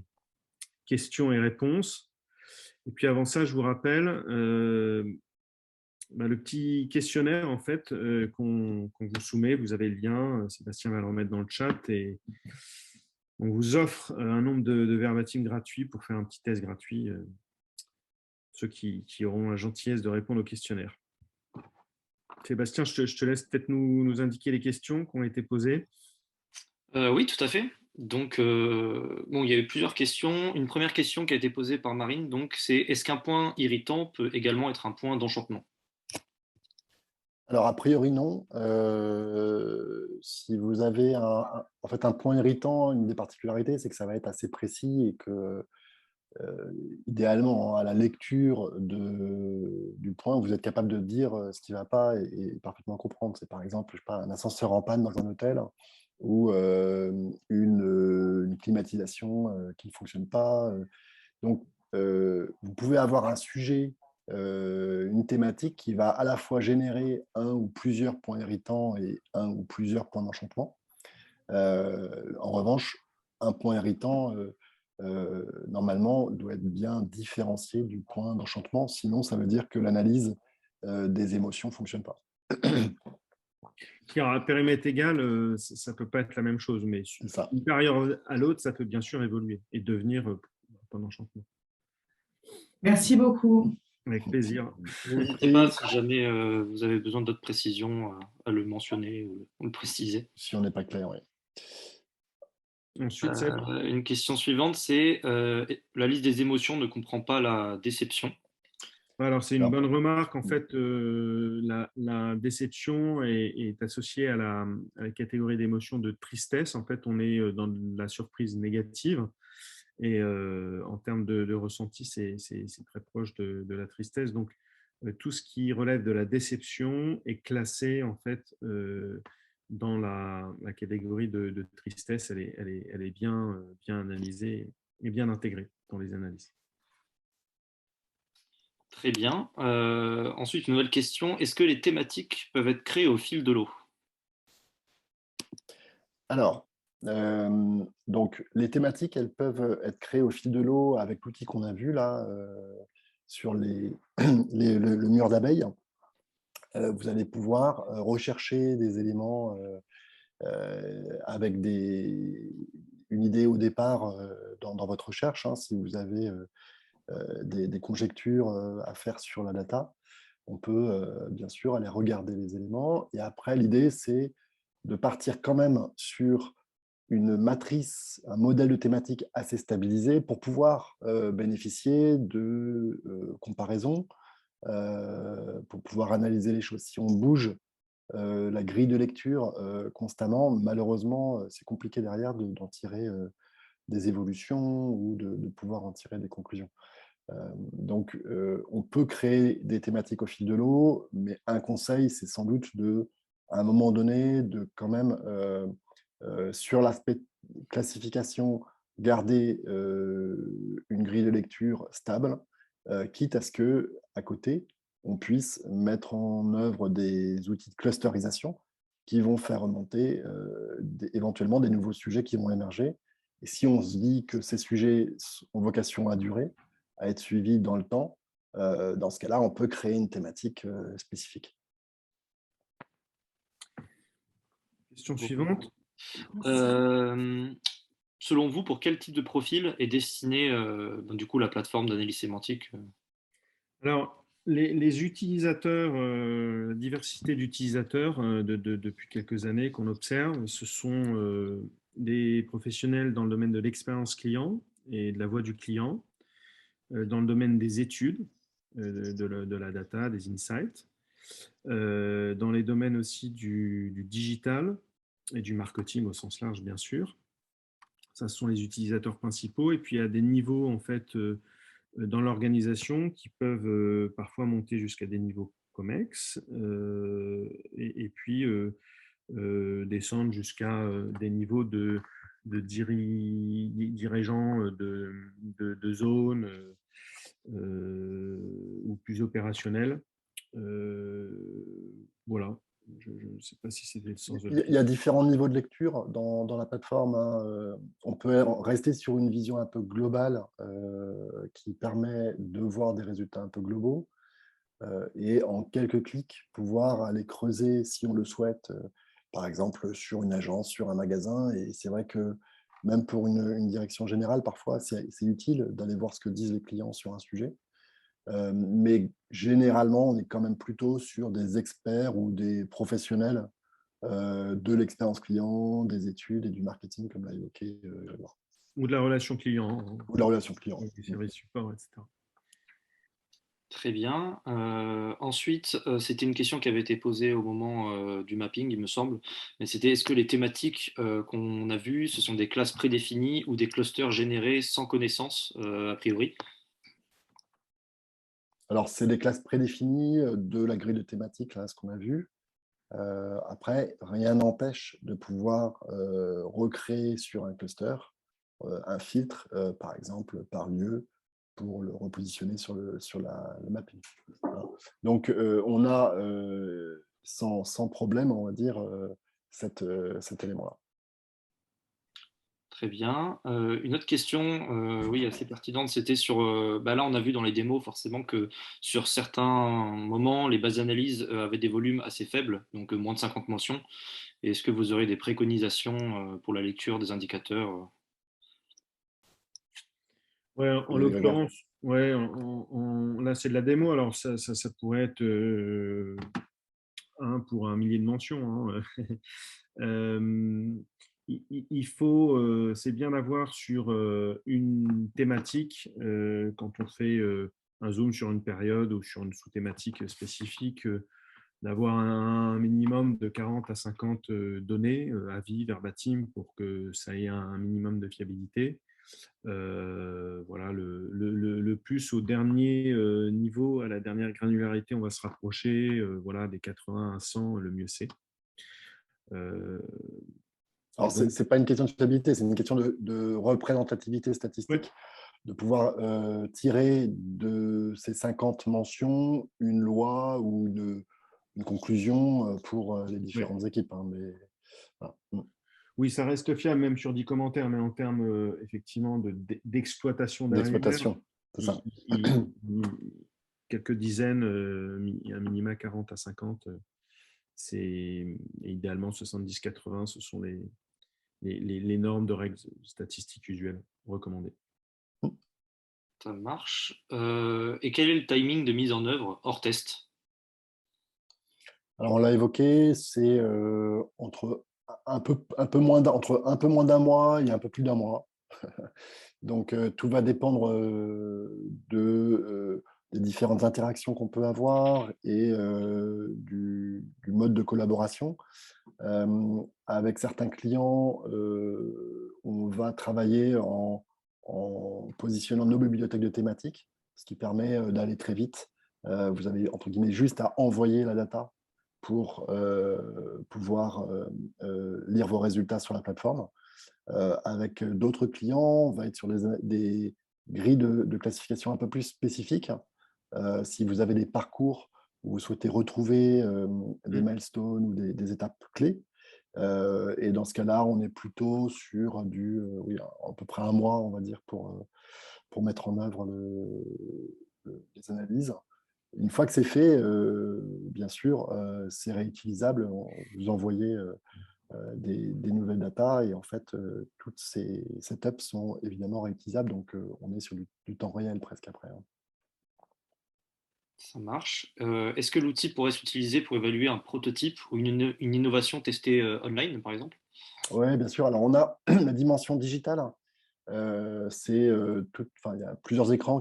questions et réponses. Et puis avant ça, je vous rappelle le petit questionnaire en fait qu'on vous soumet. Vous avez le lien, Sébastien va le remettre dans le chat et on vous offre un nombre de verbatim gratuits pour faire un petit test gratuit, ceux qui auront la gentillesse de répondre au questionnaire. Sébastien, je te laisse peut-être nous indiquer les questions qui ont été posées. Oui, tout à fait. Donc, bon, il y avait plusieurs questions. Une première question qui a été posée par Marine, donc, c'est est-ce qu'un point irritant peut également être un point d'enchantement? Alors, a priori, non. Si vous avez en fait, un point irritant, une des particularités, c'est que ça va être assez précis et que, idéalement, à la lecture du point, vous êtes capable de dire ce qui ne va pas et parfaitement comprendre. C'est par exemple, je sais pas, un ascenseur en panne dans un hôtel ou une climatisation qui ne fonctionne pas. Donc, vous pouvez avoir un sujet, une thématique qui va à la fois générer un ou plusieurs points irritants et un ou plusieurs points d'enchantement. En revanche, un point irritant, normalement, doit être bien différencié du point d'enchantement. Sinon, ça veut dire que l'analyse des émotions ne fonctionne pas. À périmètre égal, ça ne peut pas être la même chose, mais d'une période à l'autre, ça peut bien sûr évoluer et devenir un point d'enchantement. Merci beaucoup. Avec plaisir. N'hésitez pas, si jamais vous avez besoin d'autres précisions, à le mentionner ou le préciser. Si on n'est pas clair, oui. Ensuite, une question suivante, c'est la liste des émotions ne comprend pas la déception. Alors, c'est une Alors, bonne remarque. En fait, la déception est associée à la catégorie d'émotion de tristesse. En fait, on est dans de la surprise négative. Et en termes de ressenti, c'est très proche de la tristesse. Donc, tout ce qui relève de la déception est classé, en fait, dans la catégorie de tristesse. Elle est bien, bien analysée et bien intégrée dans les analyses. Très bien. Ensuite, une nouvelle question. Est-ce que les thématiques peuvent être créées au fil de l'eau? alors, donc, les thématiques, elles peuvent être créées au fil de l'eau avec l'outil qu'on a vu là sur le mur d'abeilles. Vous allez pouvoir rechercher des éléments avec une idée au départ dans votre recherche, hein, si vous avez des conjectures à faire sur la data. On peut bien sûr aller regarder les éléments. Et après, l'idée, c'est de partir quand même sur une matrice, un modèle de thématique assez stabilisé pour pouvoir bénéficier de comparaisons, pour pouvoir analyser les choses. Si on bouge la grille de lecture constamment, malheureusement, c'est compliqué derrière d'en tirer des évolutions ou de pouvoir en tirer des conclusions. Donc, on peut créer des thématiques au fil de l'eau, mais un conseil, c'est sans doute à un moment donné, de quand même, sur l'aspect classification, garder une grille de lecture stable, quitte à ce que, à côté, on puisse mettre en œuvre des outils de clusterisation qui vont faire remonter éventuellement des nouveaux sujets qui vont émerger. Et si on se dit que ces sujets ont vocation à durer, à être suivis dans le temps, dans ce cas-là, on peut créer une thématique spécifique. Question suivante. Selon vous, pour quel type de profil est destinée du coup la plateforme d'analyse sémantique? Alors, les utilisateurs, diversité d'utilisateurs depuis quelques années qu'on observe, ce sont des professionnels dans le domaine de l'expérience client et de la voix du client, dans le domaine des études, de la data, des insights, dans les domaines aussi du digital et du marketing au sens large, bien sûr. Ça, ce sont les utilisateurs principaux. Et puis, il y a des niveaux, en fait, dans l'organisation qui peuvent parfois monter jusqu'à des niveaux COMEX et puis descendre jusqu'à des niveaux de dirigeants de zones ou plus opérationnels. Voilà, je ne sais pas si c'était le sens de la Il y a question. différents niveaux de lecture dans la plateforme, hein. On peut rester sur une vision un peu globale qui permet de voir des résultats un peu globaux et en quelques clics, pouvoir aller creuser, si on le souhaite, par exemple sur une agence, sur un magasin. Et c'est vrai que même pour une direction générale, parfois, c'est utile d'aller voir ce que disent les clients sur un sujet. Mais généralement, on est quand même plutôt sur des experts ou des professionnels de l'expérience client, des études et du marketing, comme l'a évoqué Grégoire. Ou de la relation client, Ou de la relation client. du service support, etc. Très bien. Ensuite, c'était une question qui avait été posée au moment du mapping, il me semble. Mais c'était est-ce que les thématiques qu'on a vues, ce sont des classes prédéfinies ou des clusters générés sans connaissance, a priori? Alors, c'est des classes prédéfinies de la grille de thématiques, là, ce qu'on a vu. Après, rien n'empêche de pouvoir recréer sur un cluster un filtre, par exemple, par lieu, pour le repositionner sur le mapping. Voilà. Donc, on a sans problème, on va dire, cet élément-là. Très bien. Une autre question, oui, assez pertinente, c'était sur, là on a vu dans les démos forcément que sur certains moments, les bases d'analyse avaient des volumes assez faibles, donc moins de 50 mentions. Et est-ce que vous aurez des préconisations pour la lecture des indicateurs? Ouais, en Oui, Grégoire. l'occurrence, ouais, là c'est de la démo, alors ça pourrait être 1 pour 1 millier de mentions, hein. Il faut, c'est bien d'avoir sur une thématique, quand on fait un zoom sur une période ou sur une sous-thématique spécifique, d'avoir un minimum de 40 à 50 données, avis, verbatim, pour que ça ait un minimum de fiabilité. Voilà, le plus au dernier niveau, à la dernière granularité, on va se rapprocher voilà, des 80 à 100, le mieux c'est. Alors, ce n'est pas une question de fiabilité, c'est une question de représentativité statistique, de pouvoir tirer de ces 50 mentions une loi ou une conclusion pour les différentes équipes. Hein, mais, voilà. Oui, ça reste fiable même sur 10 commentaires, mais en termes effectivement d'exploitation derrière, c'est ça. quelques dizaines, un minima 40 à 50, c'est idéalement 70-80, ce sont les normes de règles statistiques usuelles recommandées. Ça marche. Et quel est le timing de mise en œuvre hors test? Alors, on l'a évoqué, c'est entre un peu moins d'un mois et un peu plus d'un mois. Donc, tout va dépendre des différentes interactions qu'on peut avoir et du mode de collaboration. Avec certains clients, on va travailler en positionnant nos bibliothèques de thématiques, ce qui permet d'aller très vite. Vous avez, entre guillemets, juste à envoyer la data pour pouvoir lire vos résultats sur la plateforme. Avec d'autres clients, on va être sur des grilles de classification un peu plus spécifiques. Si vous avez des parcours où vous souhaitez retrouver des milestones ou des étapes clés, et dans ce cas-là, on est plutôt sur oui, à peu près un mois, on va dire, pour mettre en œuvre les analyses. Une fois que c'est fait, bien sûr, c'est réutilisable. Vous envoyez des nouvelles datas et en fait, toutes ces setups sont évidemment réutilisables. Donc, on est sur du temps réel presque après. Hein. Ça marche. Est-ce que l'outil pourrait s'utiliser pour évaluer un prototype ou une innovation testée online, par exemple? Oui, bien sûr. Alors, on a la dimension digitale. Il y a plusieurs écrans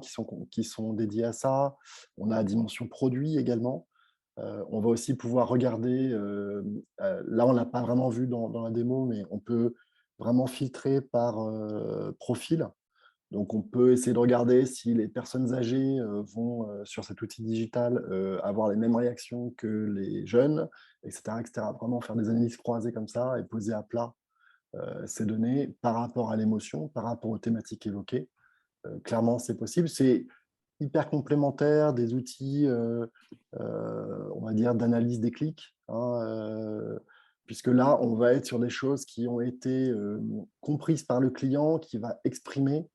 qui sont dédiés à ça. On a la dimension produit également. On va aussi pouvoir regarder, là on ne l'a pas vraiment vu dans la démo, mais on peut vraiment filtrer par profil. Donc on peut essayer de regarder si les personnes âgées vont sur cet outil digital avoir les mêmes réactions que les jeunes, etc., etc. Vraiment faire des analyses croisées comme ça et poser à plat ces données par rapport à l'émotion, par rapport aux thématiques évoquées. Clairement, c'est possible. C'est hyper complémentaire des outils, on va dire, d'analyse des clics, hein, puisque là, on va être sur des choses qui ont été comprises par le client, qui va exprimer,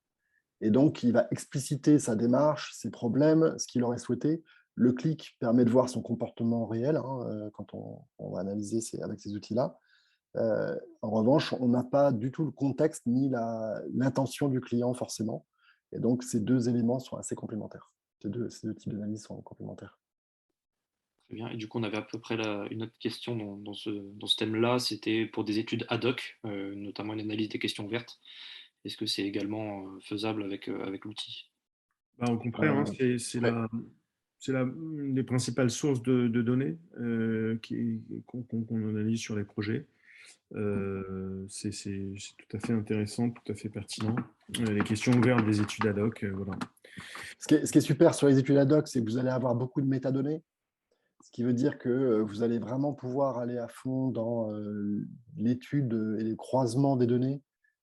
et donc il va expliciter sa démarche, ses problèmes, ce qu'il aurait souhaité. Le clic permet de voir son comportement réel hein, quand on va analyser avec ces outils-là. En revanche, on n'a pas du tout le contexte ni l'intention du client forcément. Et donc, ces deux éléments sont assez complémentaires. Ces deux types d'analyse sont complémentaires. Très bien. Et du coup, on avait à peu près une autre question dans ce thème-là. C'était pour des études ad hoc, notamment une analyse des questions ouvertes. Est-ce que c'est également faisable avec l'outil? Au contraire, hein, c'est une des principales sources de données qu'on analyse sur les projets. C'est tout à fait intéressant, tout à fait pertinent. Les questions ouvertes des études ad hoc, voilà. Ce qui est super sur les études ad hoc, c'est que vous allez avoir beaucoup de métadonnées, ce qui veut dire que vous allez vraiment pouvoir aller à fond dans l'étude et les croisements des données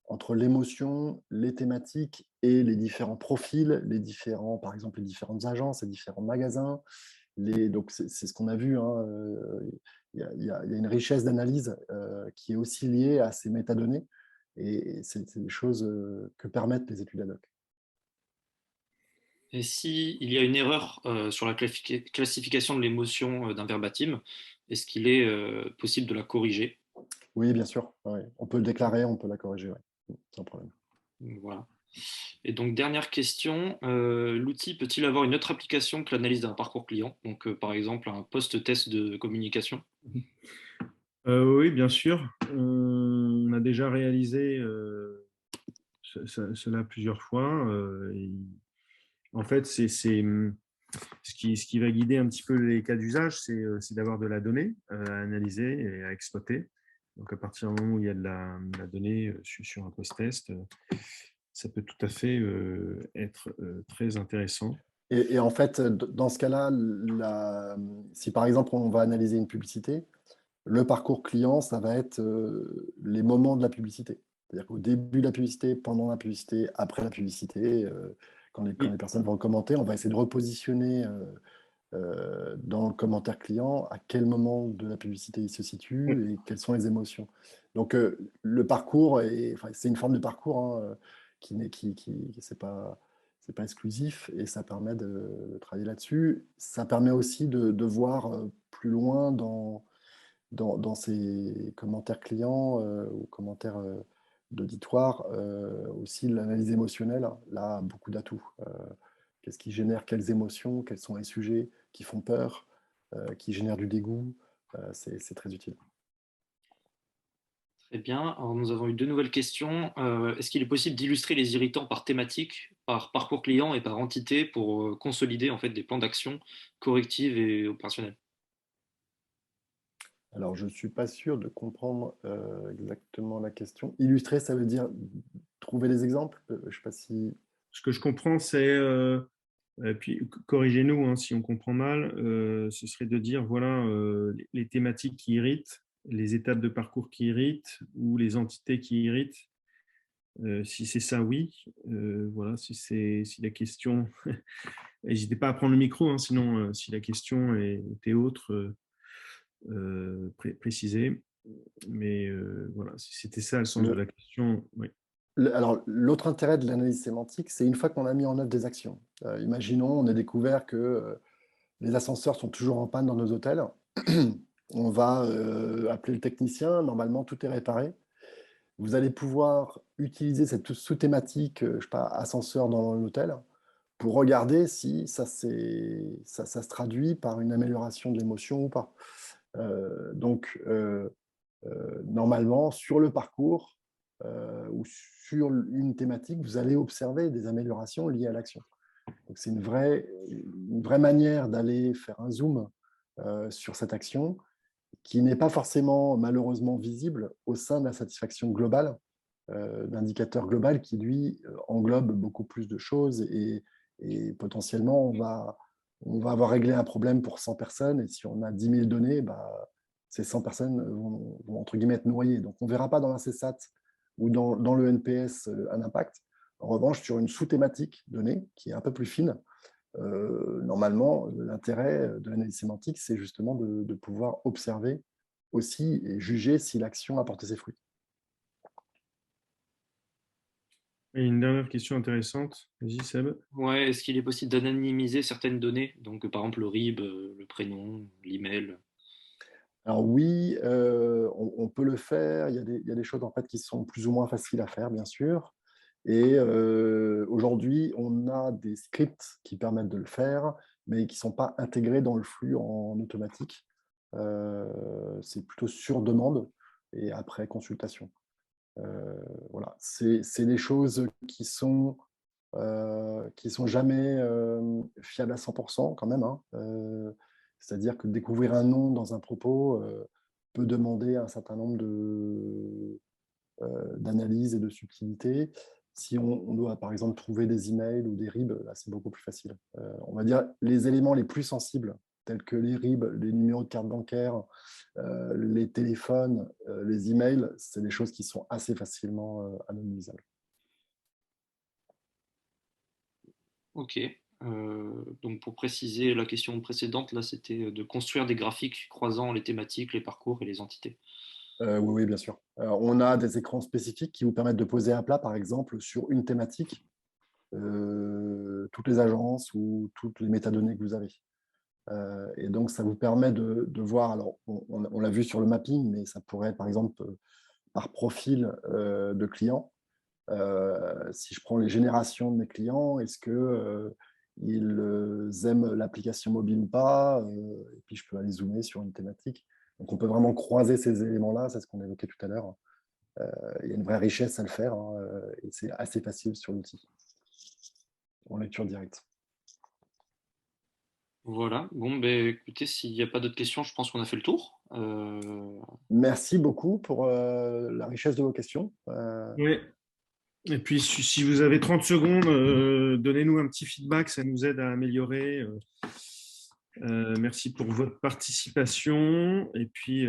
entre l'émotion, les thématiques et les différents profils, par exemple, les différentes agences, les différents magasins. Donc, c'est ce qu'on a vu. Hein, il y a une richesse d'analyse qui est aussi liée à ces métadonnées. Et c'est des choses que permettent les études ad hoc. Et s'il y a une erreur sur la classification de l'émotion d'un verbatim, est-ce qu'il est possible de la corriger? Oui, bien sûr. Ouais. On peut le déclarer, on peut la corriger, ouais. Sans problème. Voilà. Et donc, dernière question, l'outil peut-il avoir une autre application que l'analyse d'un parcours client? Donc, par exemple, un post-test de communication? Oui, bien sûr. On a déjà réalisé cela plusieurs fois. En fait, ce qui va guider un petit peu les cas d'usage, c'est d'avoir de la donnée à analyser et à exploiter. Donc, à partir du moment où il y a de la donnée sur un post-test, ça peut tout à fait être très intéressant. Et en fait, dans ce cas-là, si par exemple on va analyser une publicité, le parcours client, ça va être les moments de la publicité. C'est-à-dire qu'au début de la publicité, pendant la publicité, après la publicité, quand les personnes vont commenter, on va essayer de repositionner dans le commentaire client à quel moment de la publicité il se situe et quelles sont les émotions. Donc le parcours, c'est une forme de parcours hein, c'est pas exclusif et ça permet de travailler là-dessus. Ça permet aussi de voir plus loin dans ces commentaires clients ou commentaires d'auditoire aussi l'analyse émotionnelle. Là, beaucoup d'atouts. Qu'est-ce qui génère quelles émotions, quels sont les sujets qui font peur, qui génèrent du dégoût. C'est très utile. Très bien. Alors, nous avons eu 2 nouvelles questions. Est-ce qu'il est possible d'illustrer les irritants par thématique, par parcours client et par entité pour consolider en fait des plans d'action correctives et opérationnels? Alors, je ne suis pas sûr de comprendre exactement la question. Illustrer, ça veut dire trouver des exemples? Je ne sais pas si... Ce que je comprends, c'est, puis corrigez-nous hein, si on comprend mal, ce serait de dire, voilà, les thématiques qui irritent, les étapes de parcours qui irritent ou les entités qui irritent. Si c'est ça, oui. Voilà, si la question... N'hésitez pas à prendre le micro, hein, sinon, si la question était autre, précisée. Mais voilà, si c'était ça le sens de la question, oui. Alors, l'autre intérêt de l'analyse sémantique, c'est une fois qu'on a mis en œuvre des actions. Imaginons, on a découvert que les ascenseurs sont toujours en panne dans nos hôtels. On va appeler le technicien. Normalement, tout est réparé. Vous allez pouvoir utiliser cette sous-thématique, je sais pas, ascenseur dans l'hôtel, pour regarder si ça se traduit par une amélioration de l'émotion ou pas. Normalement, sur le parcours ou sur une thématique, vous allez observer des améliorations liées à l'action. Donc, c'est une vraie manière d'aller faire un zoom sur cette action qui n'est pas forcément, malheureusement, visible au sein de la satisfaction globale, d'indicateur global qui, lui, englobe beaucoup plus de choses et potentiellement, on va avoir réglé un problème pour 100 personnes et si on a 10 000 données, bah, ces 100 personnes vont, entre guillemets, être noyées. Donc, on ne verra pas dans la CSAT ou dans le NPS un impact. En revanche, sur une sous-thématique donnée qui est un peu plus fine, normalement, l'intérêt de l'analyse sémantique, c'est justement de pouvoir observer aussi et juger si l'action a porté ses fruits. Et une dernière question intéressante. Vas-y, Seb. Ouais, est-ce qu'il est possible d'anonymiser certaines données? Donc, par exemple, le RIB, le prénom, l'email. Alors oui, on peut le faire. Il y a des choses en fait, qui sont plus ou moins faciles à faire, bien sûr. Et aujourd'hui, on a des scripts qui permettent de le faire, mais qui ne sont pas intégrés dans le flux en automatique. C'est plutôt sur demande et après consultation. Voilà, c'est des choses qui sont jamais fiables à 100% quand même. Hein. C'est-à-dire que découvrir un nom dans un propos peut demander un certain nombre d'analyses et de subtilités. Si on doit, par exemple, trouver des emails ou des RIB, là, c'est beaucoup plus facile. On va dire les éléments les plus sensibles, tels que les RIB, les numéros de carte bancaire, les téléphones, les emails, c'est des choses qui sont assez facilement anonymisables. Ok. Donc, pour préciser la question précédente, là, c'était de construire des graphiques croisant les thématiques, les parcours et les entités. Oui, oui, bien sûr. On a des écrans spécifiques qui vous permettent de poser à plat, par exemple, sur une thématique, toutes les agences ou toutes les métadonnées que vous avez. Et donc, ça vous permet de voir, alors on l'a vu sur le mapping, mais ça pourrait être, par exemple, par profil de client. Si je prends les générations de mes clients, est-ce que ils aiment l'application mobile ou pas, et puis je peux aller zoomer sur une thématique. Donc on peut vraiment croiser ces éléments-là, c'est ce qu'on évoquait tout à l'heure. Il y a une vraie richesse à le faire, hein, et c'est assez facile sur l'outil, en lecture directe. Voilà. Bon, ben, écoutez, s'il n'y a pas d'autres questions, je pense qu'on a fait le tour. Merci beaucoup pour la richesse de vos questions. Ouais. Et puis, si vous avez 30 secondes, donnez-nous un petit feedback, ça nous aide à améliorer. Merci pour votre participation. Et puis,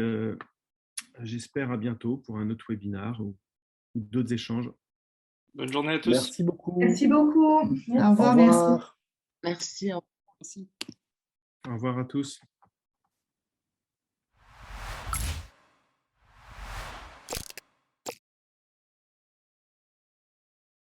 j'espère à bientôt pour un autre webinaire ou d'autres échanges. Bonne journée à tous. Merci beaucoup. Merci beaucoup. Au Au revoir, merci. revoir. Merci. Au revoir aussi. Au revoir à tous.